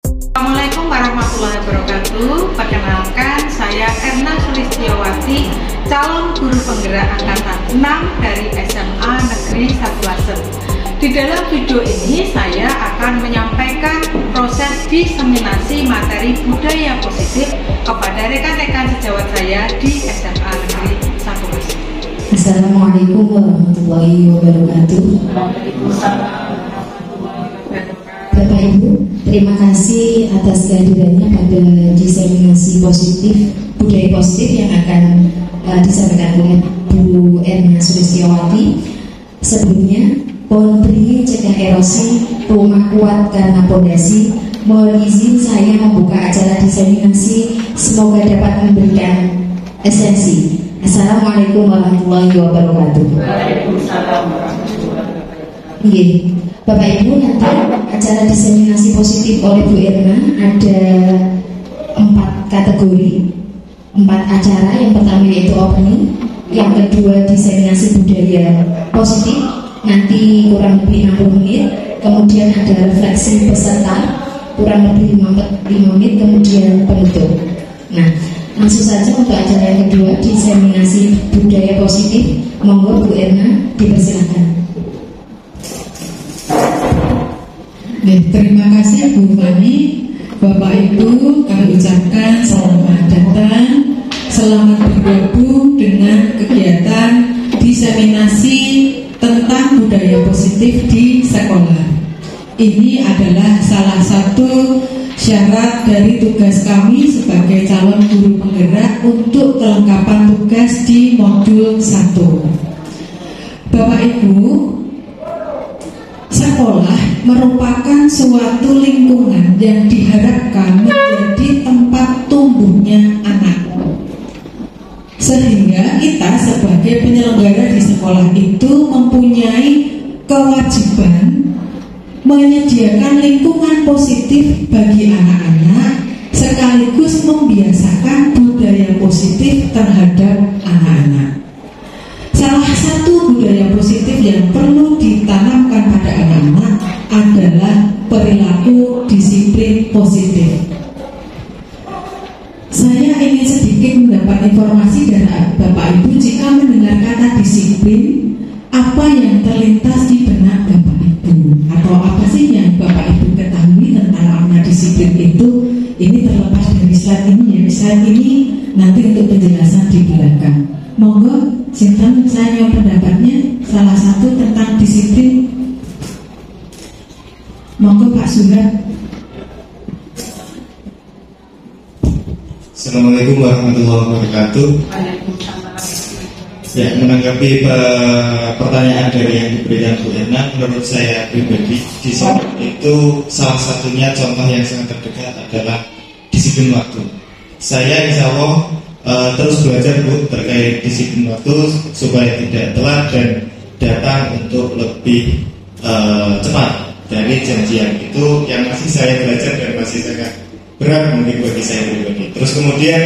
Assalamualaikum warahmatullahi wabarakatuh. Perkenalkan, saya Erna Sulistiawati, calon guru penggerak angkatan 6 dari SMA Negeri 1 Lasem. Di dalam video ini saya akan menyampaikan proses diseminasi materi budaya positif kepada rekan-rekan sejawat saya di SMA Negeri 1 Lasem. Assalamualaikum warahmatullahi wabarakatuh. Bapak Ibu, terima kasih atas kehadirannya pada diseminasi positif budaya positif yang akan disampaikan oleh Bu Erna Sulistiawati. Sebelumnya, pohon beringin cegah erosi, rumah kuat karena pondasi. Mohon izin saya membuka acara diseminasi, semoga dapat memberikan esensi. Assalamualaikum warahmatullahi wabarakatuh. Waalaikumsalam warahmatullahi wabarakatuh. Iya, Bapak Ibu, nanti acara diseminasi positif oleh Bu Erna ada 4 kategori, 4 acara. Yang pertama yaitu opening, yang kedua diseminasi budaya positif, nanti kurang lebih 60 menit. Kemudian ada refleksi peserta, kurang lebih 5 menit, kemudian penutup. Nah, langsung saja untuk acara yang kedua, diseminasi budaya positif. Monggo Bu Erna, dipersilakan. Terima kasih Bu Fani. Bapak Ibu, kami ucapkan selamat datang, selamat bergabung dengan kegiatan diseminasi tentang budaya positif di sekolah. Ini adalah salah satu syarat dari tugas kami sebagai calon guru penggerak untuk kelengkapan tugas di modul 1. Bapak Ibu, sekolah merupakan suatu lingkungan yang diharapkan menjadi tempat tumbuhnya anak. Sehingga kita sebagai penyelenggara di sekolah itu mempunyai kewajiban menyediakan lingkungan positif bagi anak-anak, sekaligus membiasakan budaya positif terhadap anak-anak. Salah satu budaya positif yang perlu ditanamkan pada anak-anak adalah perilaku disiplin positif. Saya ingin sedikit mendapat informasi dari Bapak Ibu. Jika mendengar kata disiplin, apa yang terlintas di benak Bapak Ibu? Atau apa sih yang Bapak Ibu ketahui tentang makna disiplin itu? Ini terlepas dari slide ini ya. Slide ini nanti untuk penjelasan di belakang. Monggo, sinten saya yang pendapatnya salah satu tentang disiplin. Monggo Pak Surat. Assalamualaikum warahmatullahi wabarakatuh. Ya, menanggapi pertanyaan dari yang diberikan Bu Erna, menurut saya pribadi disiplin itu salah satunya contoh yang sangat terdekat adalah disiplin waktu. Saya insya Allah terus belajar Bu terkait disiplin waktu supaya tidak telat dan datang untuk lebih cepat dari janjian. Itu yang masih saya belajar dan masih sangat berat mungkin bagi saya pribadi. Terus kemudian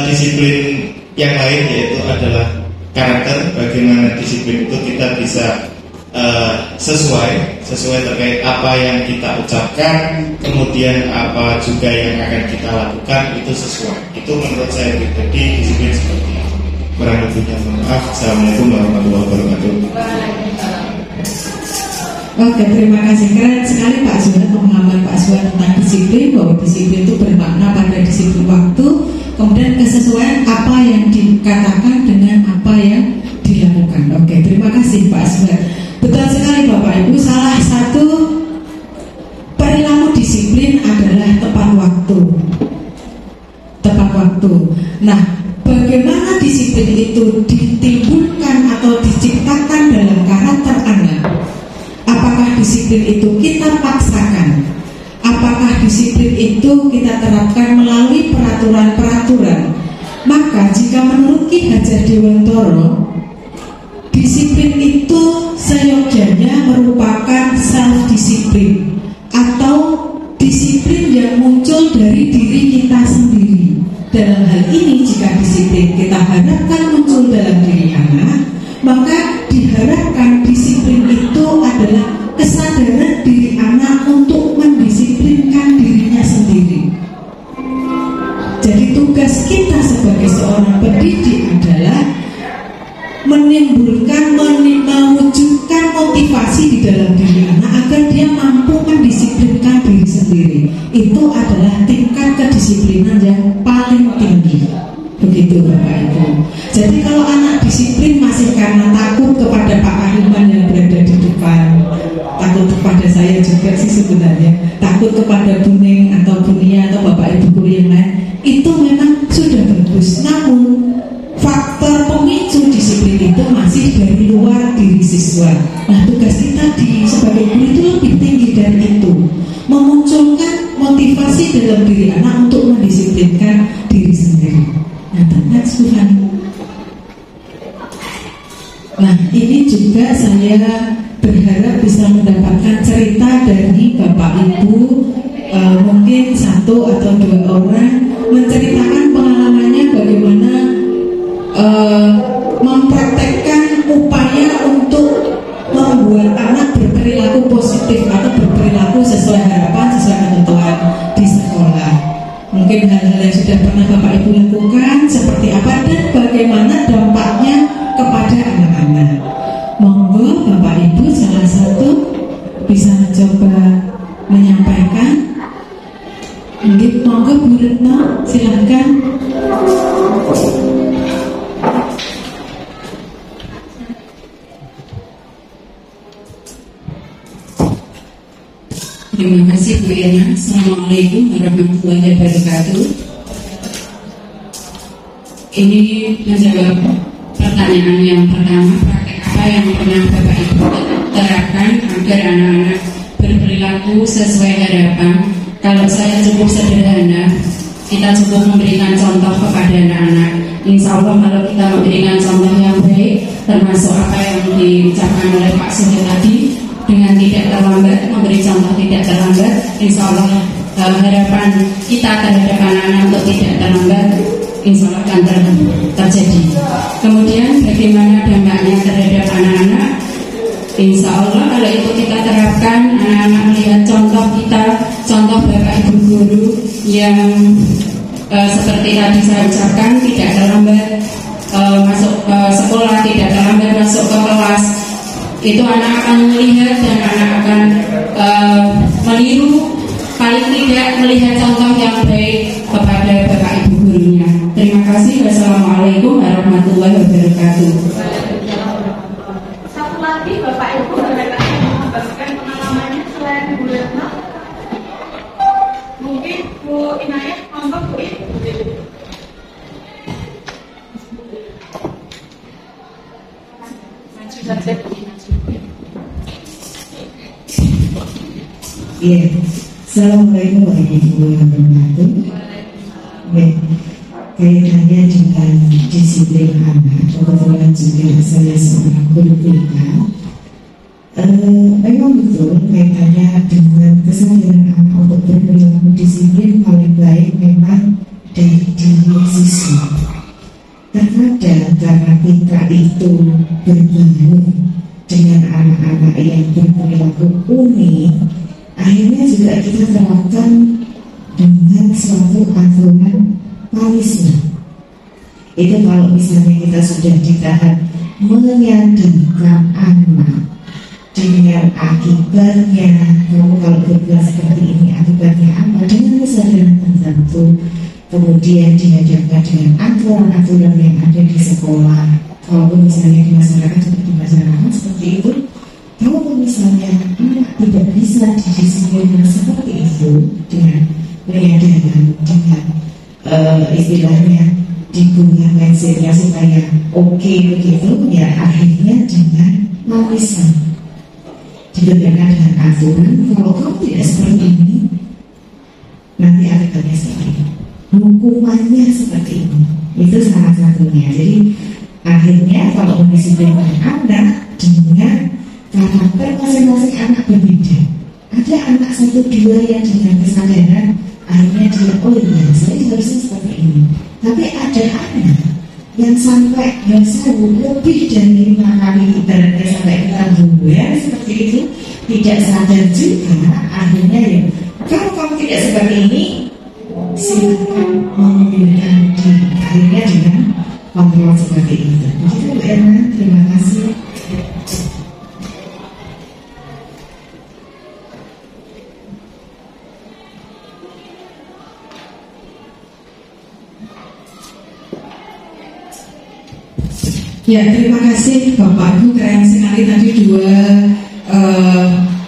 disiplin yang lain yaitu adalah karakter. Bagaimana disiplin itu kita bisa sesuai terkait apa yang kita ucapkan, kemudian apa juga yang akan kita lakukan itu sesuai. Itu menurut saya pribadi disiplin seperti itu. Kurang lebihnya mohon maaf. Assalamualaikum warahmatullahi wabarakatuh. Oke, terima kasih. Keren sekali Pak Surat pemahaman Pak Surat tentang disiplin, bahwa disiplin itu bermakna pada disiplin waktu, kemudian kesesuaian apa yang dikatakan dengan apa yang dilakukan. Oke, terima kasih Pak Surat. Betul sekali Bapak Ibu, salah satu perilaku disiplin adalah tepat waktu. Tepat waktu. Nah, bagaimana disiplin itu ditimbulkan atau diciptakan dalam karakter anak? Apakah disiplin itu kita paksakan? Apakah disiplin itu kita terapkan melalui peraturan-peraturan? Maka jika menurut Ki Hajar Dewantara, disiplin itu seyogyanya merupakan self-disiplin atau disiplin yang muncul dari diri kita sendiri. Dalam hal ini, jika disiplin kita harapkan muncul dalam diri anak, maka diharapkan disiplin itu adalah kesadaran diri anak untuk mendisiplinkan dirinya kita sebagai seorang pendidik adalah menimbulkan, mewujudkan motivasi di dalam diri anak agar dia mampu mendisiplinkan diri sendiri. Itu adalah tingkat kedisiplinan yang paling tinggi. Begitu Bapak Ibu. Jadi kalau anak disiplin masih karena takut kepada Pak Ahilman yang berada di depan, takut kepada saya juga sih sebenarnya, takut kepada Buning atau Bunia atau Bapak Ibu guru yang lain, itu memang sudah bagus. Namun faktor pemicu disiplin itu masih dari luar diri siswa. Nah, tugas kita sebagai guru itu lebih tinggi dari itu, memunculkan motivasi dalam diri anak untuk mendisiplinkan diri sendiri. Nah, next Tuhan. Nah, ini juga saya berharap bisa mendapatkan cerita dari Bapak Ibu, mungkin 1 atau 2 orang menceritakan pengalamannya bagaimana mempraktekkan upaya untuk membuat anak berperilaku positif atau berperilaku sesuai harapan, sesuai ketentuan di sekolah. Mungkin hal-hal yang sudah pernah Bapak Ibu lakukan seperti apa dan bagaimana dampaknya kepada anak-anak. Monggo Bapak Ibu salah satu bisa coba menyampaikan. Monggo Bu Retno, silakan. Terima kasih Bu Irna. Assalamualaikum warahmatullahi wabarakatuh. Ini menjawab pertanyaan yang pertama, praktek apa yang pernah Bapak Ibu terapkan agar anak-anak berperilaku sesuai harapan. Kalau saya cukup sederhana, kita cukup memberikan contoh kepada anak-anak. Insya Allah kalau kita memberikan contoh yang baik, termasuk apa yang diucapkan oleh Pak Suhil tadi, dengan tidak terlambat, memberi contoh tidak terlambat, insya Allah harapan kita terhadap anak-anak untuk tidak terlambat, insya Allah akan terjadi. Kemudian bagaimana dampaknya terhadap anak-anak? Insya Allah kalau itu kita terapkan, anak-anak melihat contoh kita, contoh Bapak Ibu guru yang seperti tadi saya ucapkan, tidak terlambat masuk ke sekolah, tidak terlambat masuk ke kelas, itu anak akan melihat dan anak akan meniru, paling tidak melihat contoh yang baik kepada Bapak Ibu gurunya. Terima kasih. Wassalamualaikum warahmatullahi wabarakatuh. Satu lagi Bapak Ibu membagikan pengalamannya selain Bu Retno, mungkin Bu Inayah, monggo Bu In. Maju saja Bu In. Iya, Assalamualaikum warahmatullahi wabarakatuh. Kaitannya dengan disiplin anak, kebetulan juga saya seorang guru BK. Memang betul kaitannya dengan kesadaran anak untuk berperilaku disiplin paling baik memang dari diri siswa. Terkadang karena kita itu berbaur dengan anak-anak yang berperilaku unik, akhirnya juga kita terapkan dengan suatu aturan punishment. Itu kalau misalnya kita sudah ditahan menyadarkan anak dengan akibatnya, kamu kalau berbuat seperti ini akibatnya apa, dengan kesadaran tertentu, kemudian dihadapkan dengan aturan-aturan yang ada di sekolah. Kalau misalnya di masyarakat seperti masyarakat seperti itu, kalau misalnya anak tidak bisa didisiplinkan seperti itu dengan penyadaran, dengan istilahnya diguna mindsetnya supaya oke begitu, ya akhirnya dengan manisan diberikan dengan aturan. Kalau kamu tidak seperti ini, nanti akibatnya seperti ini, hukumannya seperti ini. Itu salah satunya. Jadi akhirnya kalau mendisiplinkan anak dengan karakter masing-masing anak berbeda. Ada anak 1-2 yang dengan kesadaran akhirnya dia, oh iya saya harusnya seperti ini. Tapi ada anak yang sampai lebih dari 5 kali, ibaratnya sampai kita bubar seperti itu, tidak sadar juga. Akhirnya ya, kalau kamu tidak seperti ini, silakan mengundurkan diri. hal seperti itu. Begitu Bu Erna, terima kasih. Ya, terima kasih Bapak Ibu, keren sekali tadi dua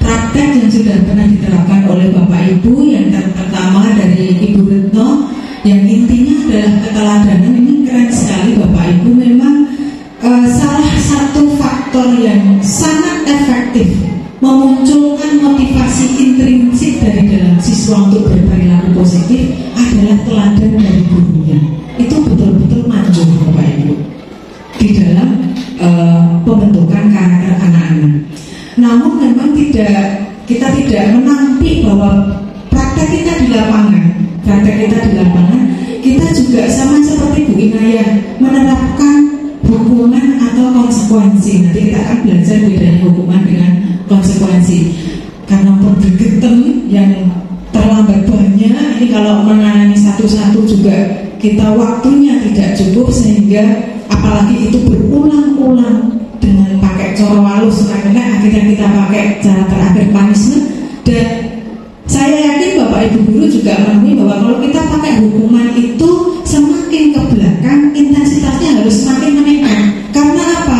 praktek yang sudah pernah diterapkan oleh Bapak Ibu. Yang pertama dari Ibu Retno, yang intinya adalah keteladanan. Ini keren sekali Bapak Ibu. Memang salah satu faktor yang sangat efektif memunculkan motivasi intrinsik dari dalam siswa untuk berperilaku positif adalah teladan dari gurunya. Itu betul-betul maju Bapak Ibu di dalam pembentukan karakter anak-anak. Namun memang kita tidak menampik bahwa praktek kita di lapangan, kita juga sama seperti Bu Inayah menerapkan hukuman atau konsekuensi. Nanti kita akan belajar bedanya hukuman dengan konsekuensi. Karena pergegeten yang terlambat banyak, ini kalau menangani satu-satu juga kita waktunya tidak cukup, sehingga apalagi itu berulang-ulang dengan pakai coro halus, akhirnya kita pakai cara terakhir punishment. Dan saya yakin Bapak Ibu guru juga memahami bahwa kalau kita pakai hukuman itu semakin ke belakang, intensitasnya harus semakin meningkat. Karena apa?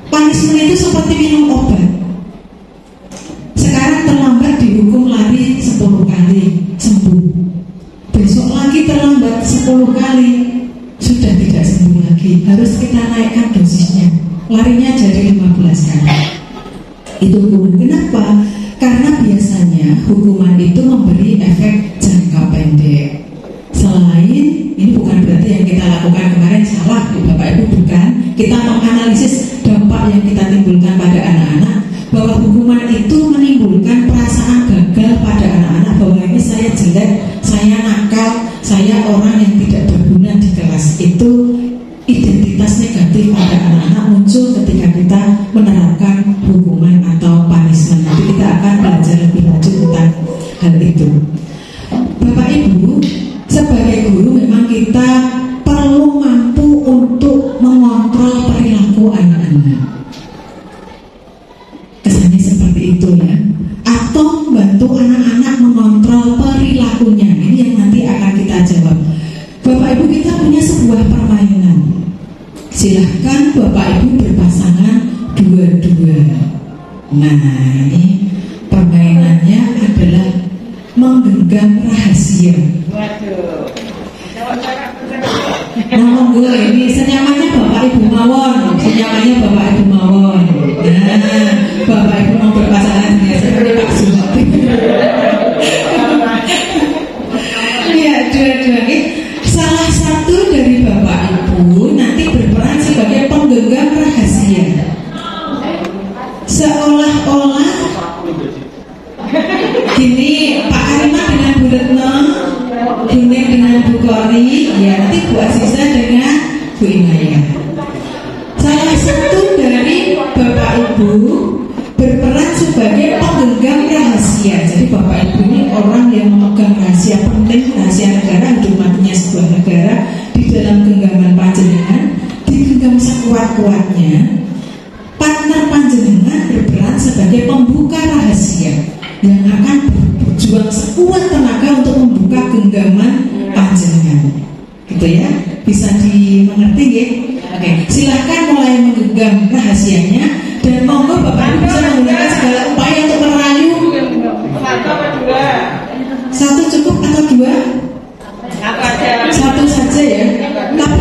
Punishment itu seperti minum obat. Sekarang terlambat dihukum lari 10 kali sembuh, besok lagi terlambat 10 kali sudah tidak sembuh lagi, harus kita naikkan dosisnya, larinya jadi 15 kali. Itu hukuman. Kenapa? Karena biasanya hukuman itu memberi efek jangka pendek. Selain ini bukan berarti yang kita lakukan kemarin salah Bapak Ibu, bukan. Kita menganalisis dampak yang kita timbulkan pada anak-anak, bahwa hukuman itu menimbulkan perasaan gagal pada anak-anak, bahwa ini saya jelek, saya nakal, saya orang yang tidak berguna di kelas. Itu identitas negatif pada anak-anak muncul ketika kita menerapkan hukuman atau punishment. Nanti kita akan belajar lebih lanjut tentang hal itu. Bapak Ibu, sebagai guru memang kita perlu mampu untuk mengontrol perilaku anak-anak. Kesannya seperti itu ya. Atau membantu anak-anak mengontrol perilakunya. Ini yang nanti akan kita jawab. Bapak Ibu, kita punya sebuah permainan. Silahkan Bapak Ibu berpasangan dua-dua. Nah, ini permainannya adalah menggenggam rahasia. Nah, monggo ini senyamannya Bapak Ibu mawon, senyamannya Bapak Ibu mawon. Nah, Bapak Ibu mau berpasangan ya seperti Pak Suwati. Iya, dua-dua. Salah satu dari Bapak Ibu nanti berperan sebagai penggenggam rahasia. Seolah-olah gini, Pak Karima dengan Bu Retno, Bunek dengan Bu Kori, ya nanti Bu Aziza dengan Bu Inayah. Salah satu dari Bapak Ibu berperan sebagai penggenggam rahasia. Jadi Bapak Ibu ini orang yang memegang rahasia penting, rahasia negara, hidup matinya sebuah negara di dalam genggaman panjenengan, digenggam sekuat-kuatnya. Partner panjenengan berperan sebagai pembuka rahasia yang akan berjuang sekuat tenaga untuk membuka genggaman panjenengan. Gitu ya, bisa dimengerti ya? Oke, silahkan mulai menggenggam rahasianya. Dan monggo Bapak Ibu bisa menggunakan segala upaya untuk merayu. Satu cukup atau dua? Satu saja ya. Tapi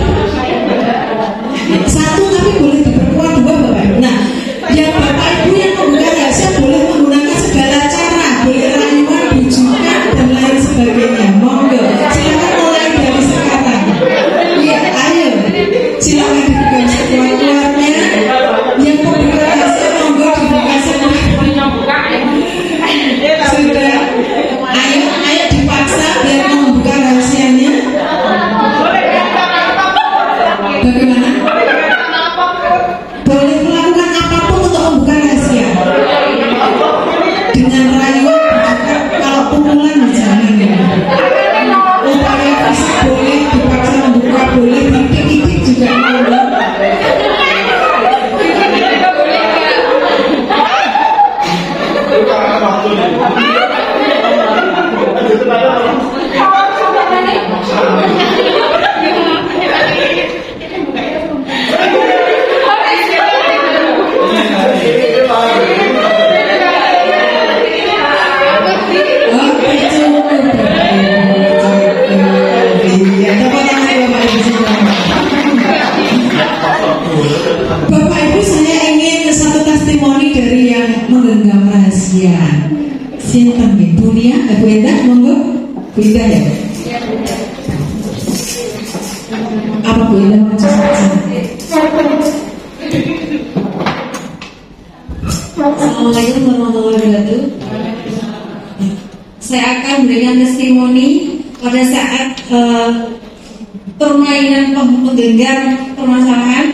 satu tapi boleh diperkuat dua Bapak Ibu. Nah, yang Bapak Ibu yang membuka rahasia boleh menggunakan segala cara, boleh rayuan, bujukan dan lain sebagainya. Monggo, silakan mulai dari sekarang. Iya, ayo, silakan dibuka sekuat-kuatnya. Yang membuka rahasia monggo dibuka sekuat-kuatnya. Sudah ya? Apa Bu Indah maju saja? Assalamualaikum warahmatullahi wabarakatuh. Saya akan memberikan testimoni pada saat permainan penggenggam permasalahan.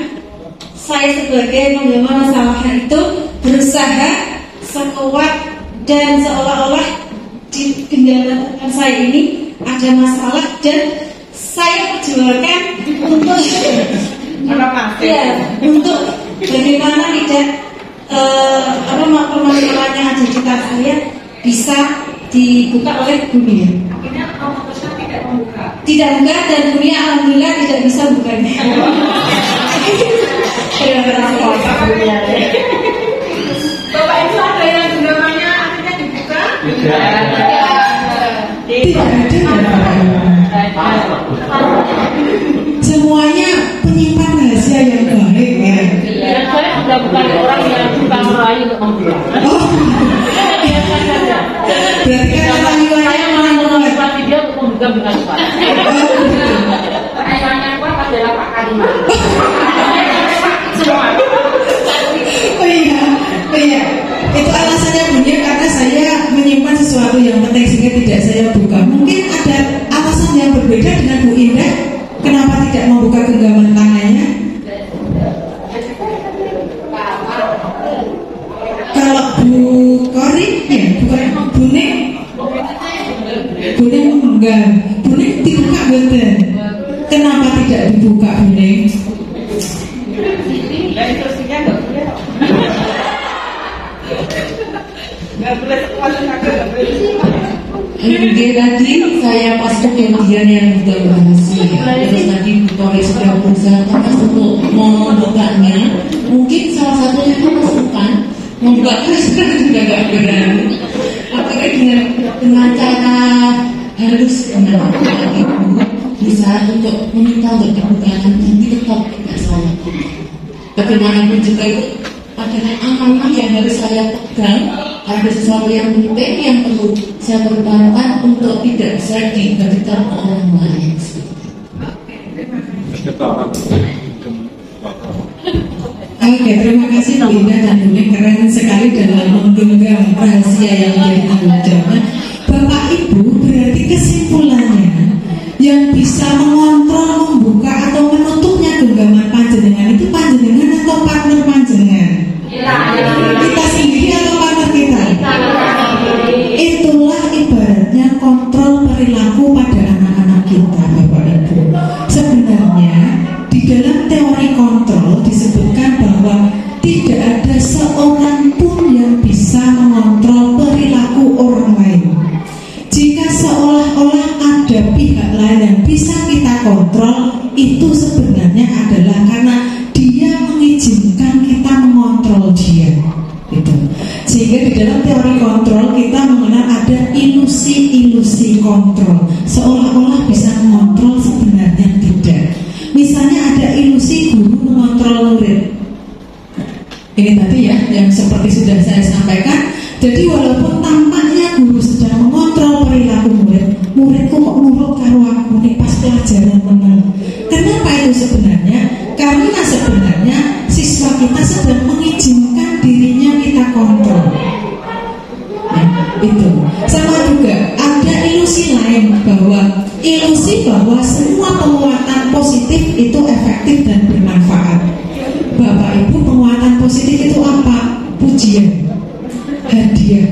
Saya sebagai penggemar masalah itu berusaha sekuat dan seolah-olah di genggaman saya ini ada masalah dan saya perjuangkan untuk untuk bagaimana tidak permasalahan yang ada di tas saya bisa dibuka oleh dunia. Tidak buka dan dunia alhamdulillah tidak bisa bukanya. Bapak itu ada yang genggamannya akhirnya dibuka? Tidak ada. Semuanya penyimpan rahasia yang baik ya. Saya sudah bukan orang yang suka merayu untuk membuka. Berarti kan rayuannya malah memotivasi dia untuk membuka bukan suara. Rayuannya kuat adalah Pak Karimah. Iya. Itu alasannya Bunda karena saya menyimpan sesuatu yang penting sehingga tidak saya buka. Mungkin ada alasan yang berbeda dengan Bu Indah. Kenapa tidak membuka genggaman tangannya? Kalau Bu Kori, ya bukan Bune enggak. Bune dibuka betul. Kenapa tidak dibuka Bune? Instruksinya nggak boleh. Nggak boleh Mungkin tadi saya pas kemudian yang sudah berhasil. Terus tadi Bu Kori sudah berusaha keras untuk membukanya. Mungkin salah satunya itu masukan membuka juga nggak berani. Apakah dengan cara harus menentukan ibu berusaha untuk meminta untuk dibukakan dan tetap tidak salah. Bagaimanapun juga itu adalah amanah yang harus saya pegang. Ada sesuatu yang penting yang perlu saya pertahankan untuk tidak bisa dibagikan ke orang lain. Oke, terima kasih Bu Indah dan Bu Nek, keren sekali dalam menggenggam rahasia yang menjadi tanggung jawab. Bapak Ibu, berarti kesimpulannya yang bisa mengontrol, membuka atau menutupnya genggaman panjenengan itu panjenengan atau partner panjenengan? Kita sendiri atau partner kita? Itulah ibaratnya kontrol perilaku pada anak-anak kita, Bapak Ibu. Sebenarnya di dalam teori kontrol disebutkan bahwa tidak ada seorang pun yang bisa mengontrol perilaku orang lain. Jika seolah-olah ada pihak lain yang bisa kita kontrol, itu sebenarnya adalah karena dia mengizinkan kita mengontrol dia. Gitu. Sehingga di dalam teori kontrol kita mengenal ada ilusi-ilusi kontrol. Seolah-olah bisa mengontrol, sebenarnya tidak. Misalnya ada ilusi guru mengontrol murid. Ini tadi ya yang seperti sudah saya sampaikan. Jadi walaupun tampaknya guru sedang mengontrol perilaku muridku kok nurut karo aku nih pas pelajaran menang. Kenapa itu sebenarnya? Karena sebenarnya siswa kita sedang mengizinkan dirinya kita kontrol. Ya, itu. Sama juga ada ilusi lain bahwa semua penguatan positif itu efektif dan bermanfaat. Bapak Ibu, penguatan positif itu apa? Pujian, hadiah,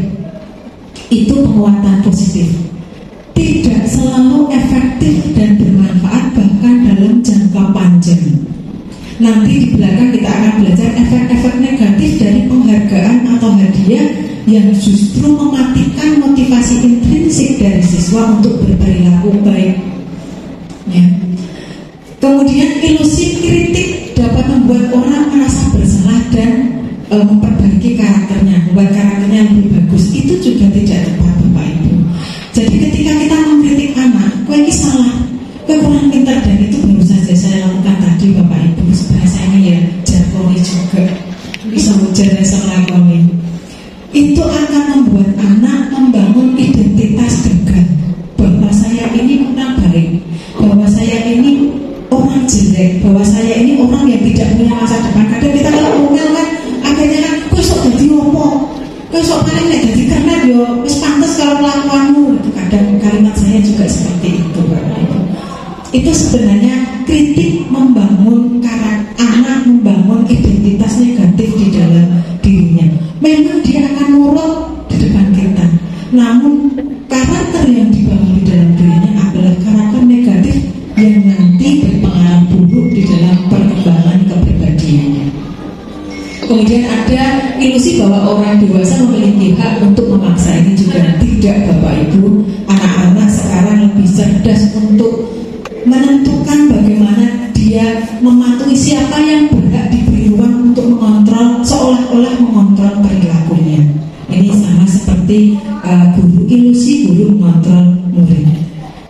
itu penguatan positif. Tidak selalu efektif dan bermanfaat bahkan dalam jangka panjang. Nanti di belakang kita akan belajar efek-efek negatif dari penghargaan atau hadiah yang justru mematikan motivasi intrinsik dari siswa untuk berperilaku baik. Ya. Kemudian ilusi kritik dapat membuat orang merasa bersalah dan memperbaiki karakternya, membuat karakternya lebih bagus. Itu juga tidak tepat, Bapak Ibu. Jadi ketika kita mengkritik anak, kok ini salah, kurang pintar, dan itu baru saja saya lakukan tadi, Bapak Ibu. Bahasa ini ya jargoni juga, bisa ujar selakoni. Itu akan membuat anak membangun identitas tegar bahwa saya zalim, bahwa saya ini orang jelek, bahwa saya ini orang yang tidak punya masa depan. Kadang kita kalau ngomel kan, akhirnya kan, kok sok jadi opo, kok sok paling nek jadi keren yo, wis pantes kalau kelakuanmu. Itu kadang kalimat saya juga seperti itu, Bapak Ibu. Itu sebenarnya kritik membangun karakter anak, membangun identitas negatif di dalam dirinya. Memang dia akan nurut di depan kita, namun karakter yang dibangun di dalam dirinya adalah karakter negatif yang nanti berpengaruh buruk di dalam perkembangan kepribadiannya. Kemudian ada ilusi bahwa orang dewasa memiliki hak untuk memaksa. Ini juga tidak, Bapak Ibu. Anak-anak sekarang lebih cerdas untuk menentukan bagaimana dia mematuhi siapa yang berhak diberi ruang untuk mengontrol, seolah-olah mengontrol perilakunya. Ini sama seperti guru ilusi, guru mengontrol murid.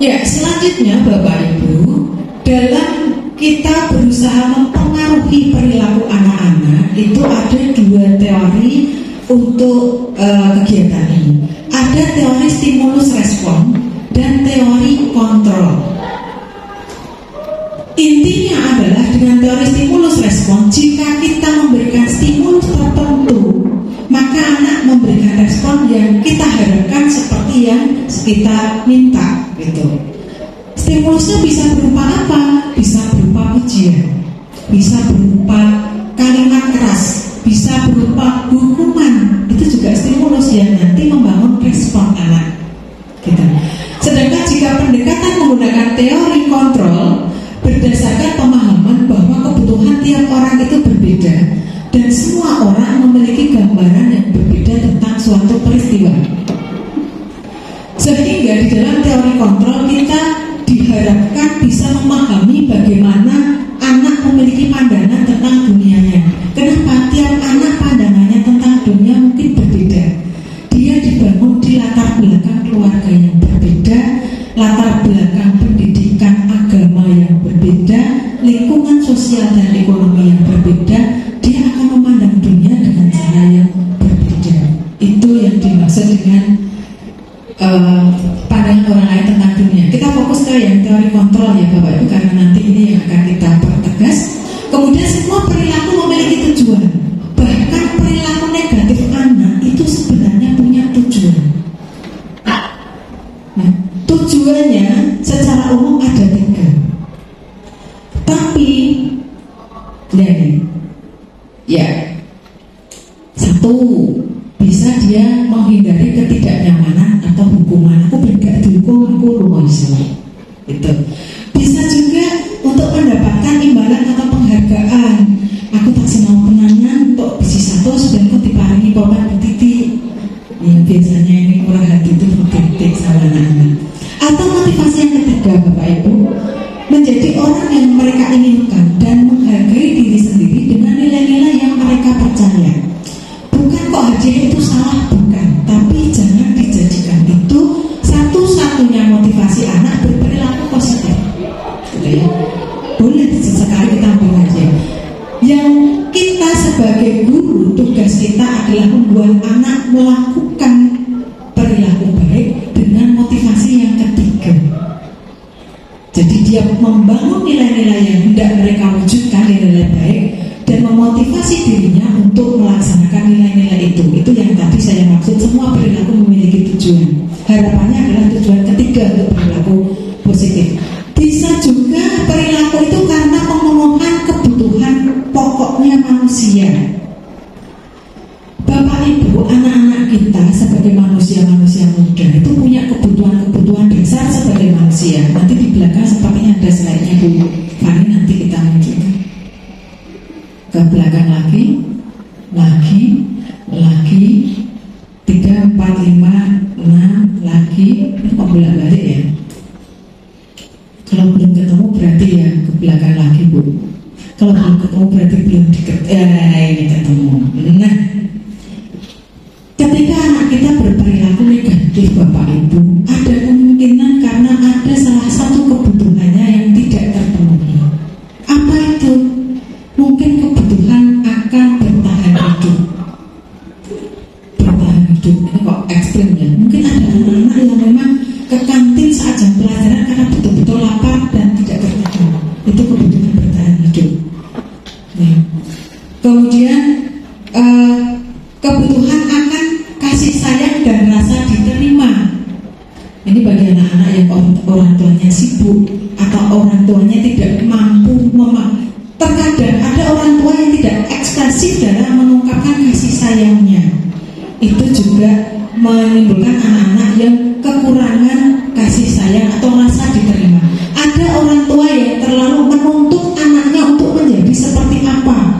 Ya, selanjutnya Bapak Ibu, dalam kita berusaha mempengaruhi perilaku anak-anak, itu ada dua teori untuk kegiatan ini. Ada teori stimulus respon dan teori kontrol. Intinya adalah dengan teori stimulus respon, jika kita memberikan stimulus tertentu, maka anak memberikan respon yang kita harapkan seperti yang kita minta, gitu. Stimulusnya bisa berupa apa? Bisa berupa pujian, bisa berupa kalimat keras, bisa berupa hukuman. Itu juga stimulus yang nanti membangun respon anak, gitu. Sedangkan jika pendekatan menggunakan teori kontrol, berdasarkan pemahaman bahwa kebutuhan tiap orang itu berbeda dan semua orang memiliki gambaran yang berbeda tentang suatu peristiwa. Sehingga di dalam teori kontrol kita diharapkan bisa memahami bagaimana anak memiliki pandangan tentang dunianya. Kenapa? Tiap anak pandangannya tentang dunia mungkin berbeda. Dia dibangun di latar belakang keluarga yang berbeda, latar belakang pendidikan agama yang berbeda, lingkungan sosial dan ekonomi yang berbeda. Dia akan memandang dunia dengan cara yang berbeda. Itu yang dimaksud dengan pandangan orang lain tentang dunia. Kita fokus ke yang teori kontrol ya Bapak Ibu, karena nanti ini yang akan kita pertegas. Kemudian semua perilaku memiliki tujuan. Bahkan perilaku negatif anak itu sebenarnya punya tujuan. Nah, tujuannya secara umum ada 3. Tapi ya, 1, bisa dia menghindari ketidaknyamanan atau hukuman. Aku gak dihukum, aku rumah Islam. Itu bisa juga untuk mendapatkan imbalan atau penghargaan. Aku tak senang penangan untuk bisi 1 sudah kau diparingi pomat titik. Yang biasanya ini murah hati itu titik sama anak-anak. Atau motivasi yang ketiga Bapak Ibu, menjadi orang yang mereka inginkan dan menghargai diri sendiri dengan nilai-nilai yang mereka percaya. Bukan kok hadiah itu salah, bukan. Tapi jangan dijadikan itu satu-satunya motivasi anak berperilaku positif. Gitu ya. Boleh sesekali kita ambil aja. Yang kita sebagai guru, tugas kita adalah membuat anak melakukan perilaku baik dengan motivasi yang ketiga. Jadi dia membangun nilai-nilai yang hendak mereka wujudkan, nilai-nilai baik, dan memotivasi dirinya untuk melaksanakan nilai-nilai itu. Itu yang tadi saya maksud, semua perilaku memiliki tujuan. Harapannya adalah tujuan ketiga untuk perilaku positif. Bisa juga perilaku itu karena pemenuhan kebutuhan pokoknya manusia. Bapak Ibu, anak-anak kita sebagai manusia-manusia muda itu punya kebutuhan-kebutuhan dasar sebagai manusia. Nanti di belakang sepertinya ada slide-nya Bu Fani, nanti kita lanjutkan ke belakang lagi 3, 4, 5, 6 lagi. Ini kok bolak-balik ya? Kalau belum ketemu berarti ya ke belakang lagi Bu. Kalau belum ketemu berarti belum ini ketemu. Nah, ketika anak kita berperilaku negatif Bapak Ibu, ada kemungkinan karena ada salah satu kebutuhannya yang tidak terpenuhi. Apa itu? Mungkin kebutuhan akan bertahan hidup. Bertahan hidup ini kok ekstrim ya. Mungkin ada anak-anak yang memang ke kantin saat jam pelajaran karena betul-betul tuanya sibuk atau orang tuanya tidak mampu terkadang ada orang tua yang tidak ekspresif dalam mengungkapkan kasih sayangnya. Itu juga menimbulkan anak-anak yang kekurangan kasih sayang atau rasa diterima. Ada orang tua yang terlalu menuntut anaknya untuk menjadi seperti apa.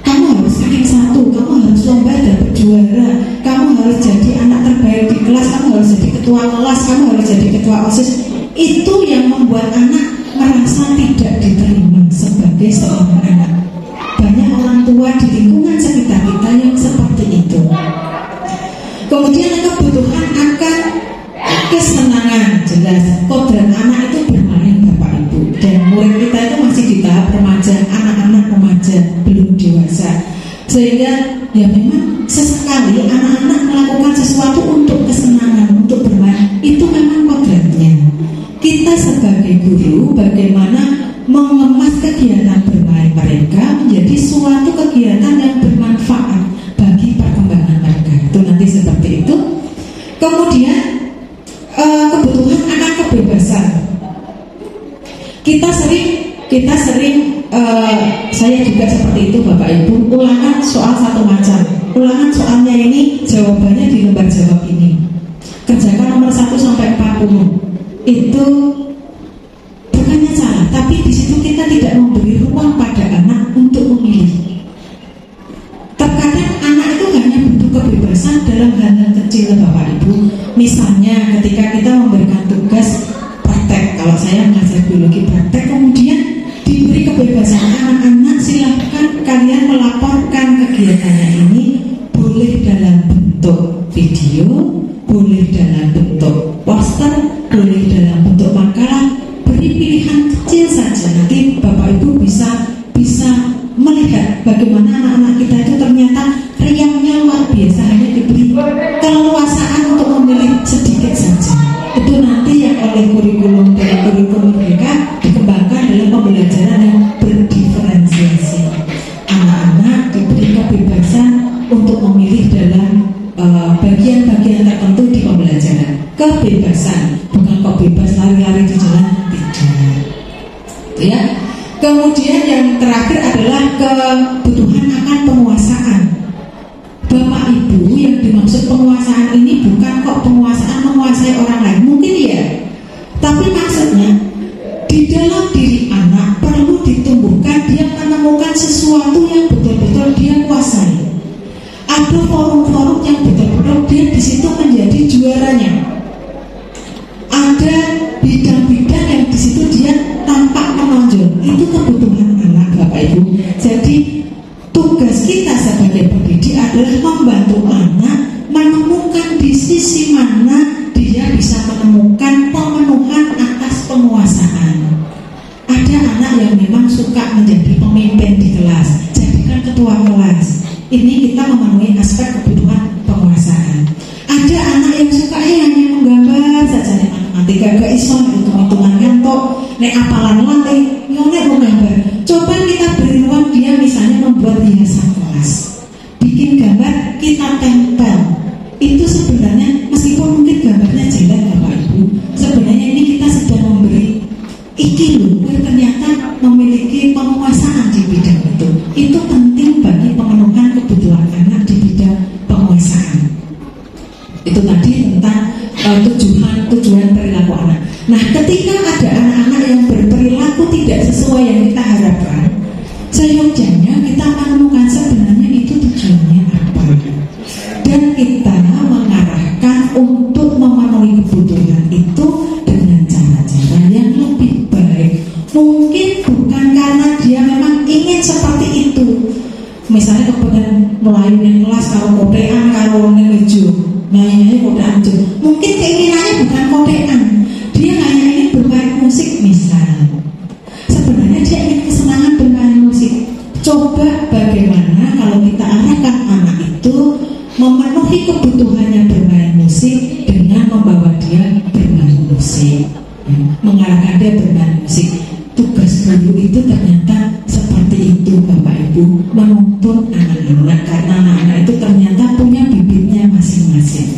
Kamu harus ranking 1, kamu harus lomba dapat juara, kamu harus jadi anak terbaik di kelas, kamu harus jadi ketua kelas, kamu harus jadi ketua OSIS. Itu yang membuat anak merasa tidak diterima sebagai seorang anak. Banyak orang tua di lingkungan sekitar kita yang seperti itu. Kemudian kebutuhan akan kesenangan, jelas kodrat anak itu bermain Bapak Ibu. Dan murid kita itu masih di tahap remaja, anak-anak remaja, belum dewasa. Sehingga ya memang sesekali anak-anak melakukan sesuatu untuk kesenangan, untuk bermain. Itu memang kodratnya. Kita sebagai guru bagaimana mengemas kegiatan bermain mereka menjadi suatu kegiatan yang bermanfaat bagi perkembangan mereka. Itu nanti seperti itu. Kemudian kebutuhan akan kebebasan. Kita sering saya juga seperti itu Bapak Ibu, ulangan soal satu macam. Ulangan soalnya ini jawabannya di lembar jawab ini. Kerjakan nomor 1 sampai 40. Itu bukannya salah, tapi di situ kita tidak memberi ruang pada anak untuk memilih. Terkadang anak itu hanya butuh kebebasan dalam hal-hal kecil Bapak Ibu. Misalnya ketika kita memberikan tugas praktek, kalau saya mengajar biologi praktek, kemudian diberi kebebasan anak-anak, silahkan kalian melaporkan kegiatannya ini, boleh dalam bentuk video, boleh dalam bentuk poster, boleh dalam bentuk makalah. Beri pilihan kecil saja, nanti Bapak Ibu bisa melihat bagaimana anak-anak kita itu ternyata riangnya luar biasa, hanya diberi keleluasaan untuk memilih sedikit saja. Itu nanti yang oleh kurikulum mereka dikembangkan dalam pembelajaran yang berdiferensiasi. Anak-anak diberi kebebasan untuk memilih dalam bagian-bagian tertentu di pembelajaran. Kebebasan, bukan kok bebas lari-lari di jalan, tidak. Ya. Kemudian yang terakhir adalah kebutuhan akan penguasaan. Bapak Ibu, yang dimaksud penguasaan ini bukan kok penguasaan menguasai orang lain, mungkin ya. Tapi maksudnya di dalam diri anak perlu ditumbuhkan dia menemukan sesuatu yang betul-betul dia kuasai. Ada forum-forum yang betul-betul dia di situ menjadi juaranya. Ada bidang-bidang yang di situ dia tampak menonjol. Itu kebutuhan anak Bapak Ibu. Jadi tugas kita sebagai pendidik adalah membantu anak menemukan di sisi mana dia bisa menemukan pemenuhan atas penguasaan. Ada anak yang memang suka menjadi pemimpin di kelas, jadikan ketua kelas. Ini kita memenuhi aspek kebutuhan penguasaan. Ada anak yang suka hanya menggambar saja, nanti gak iso hitung-hitungan ngantuk, nek apalan lantai, nek menggambar. Coba kita beri ruang dia misalnya membuat hiasan kelas, bikin gambar, kita tempel. Itu sebenarnya meskipun mungkin gambarnya jelek Bapak Ibu, sebenarnya ini kita sedang memberi iki loh, ternyata memiliki penguasaan di bidang itu. Itu penting bagi pemenuhan kebutuhan anak di bidang penguasaan. Itu tadi tentang tujuan perilaku anak. Nah, ketika ada anak-anak yang berperilaku tidak sesuai yang kita harapkan, seyogyanya kita menemukan sebenarnya itu tujuannya apa, dan kita mengarahkan untuk memenuhi kebutuhan itu dengan cara-cara yang lebih baik. Mungkin bukan karena dia memang ingin seperti itu. Misalnya kemudian melayani kelas kalau kodean, kalau ngeju nyanyi kodean aja. Mungkin keinginannya bukan kodean, dia hanya ingin bermain musik misal. Sebenarnya dia ingin kesenangan bermain musik. Coba bagaimana kalau kita arahkan anak itu memenuhi kebutuhannya bermain musik dengan membawa dia bermain musik, mengarahkan dia bermain musik. Tugas guru itu ternyata seperti itu Bapak Ibu, menuntun anak-anak, karena anak-anak itu ternyata punya bibitnya masing-masing.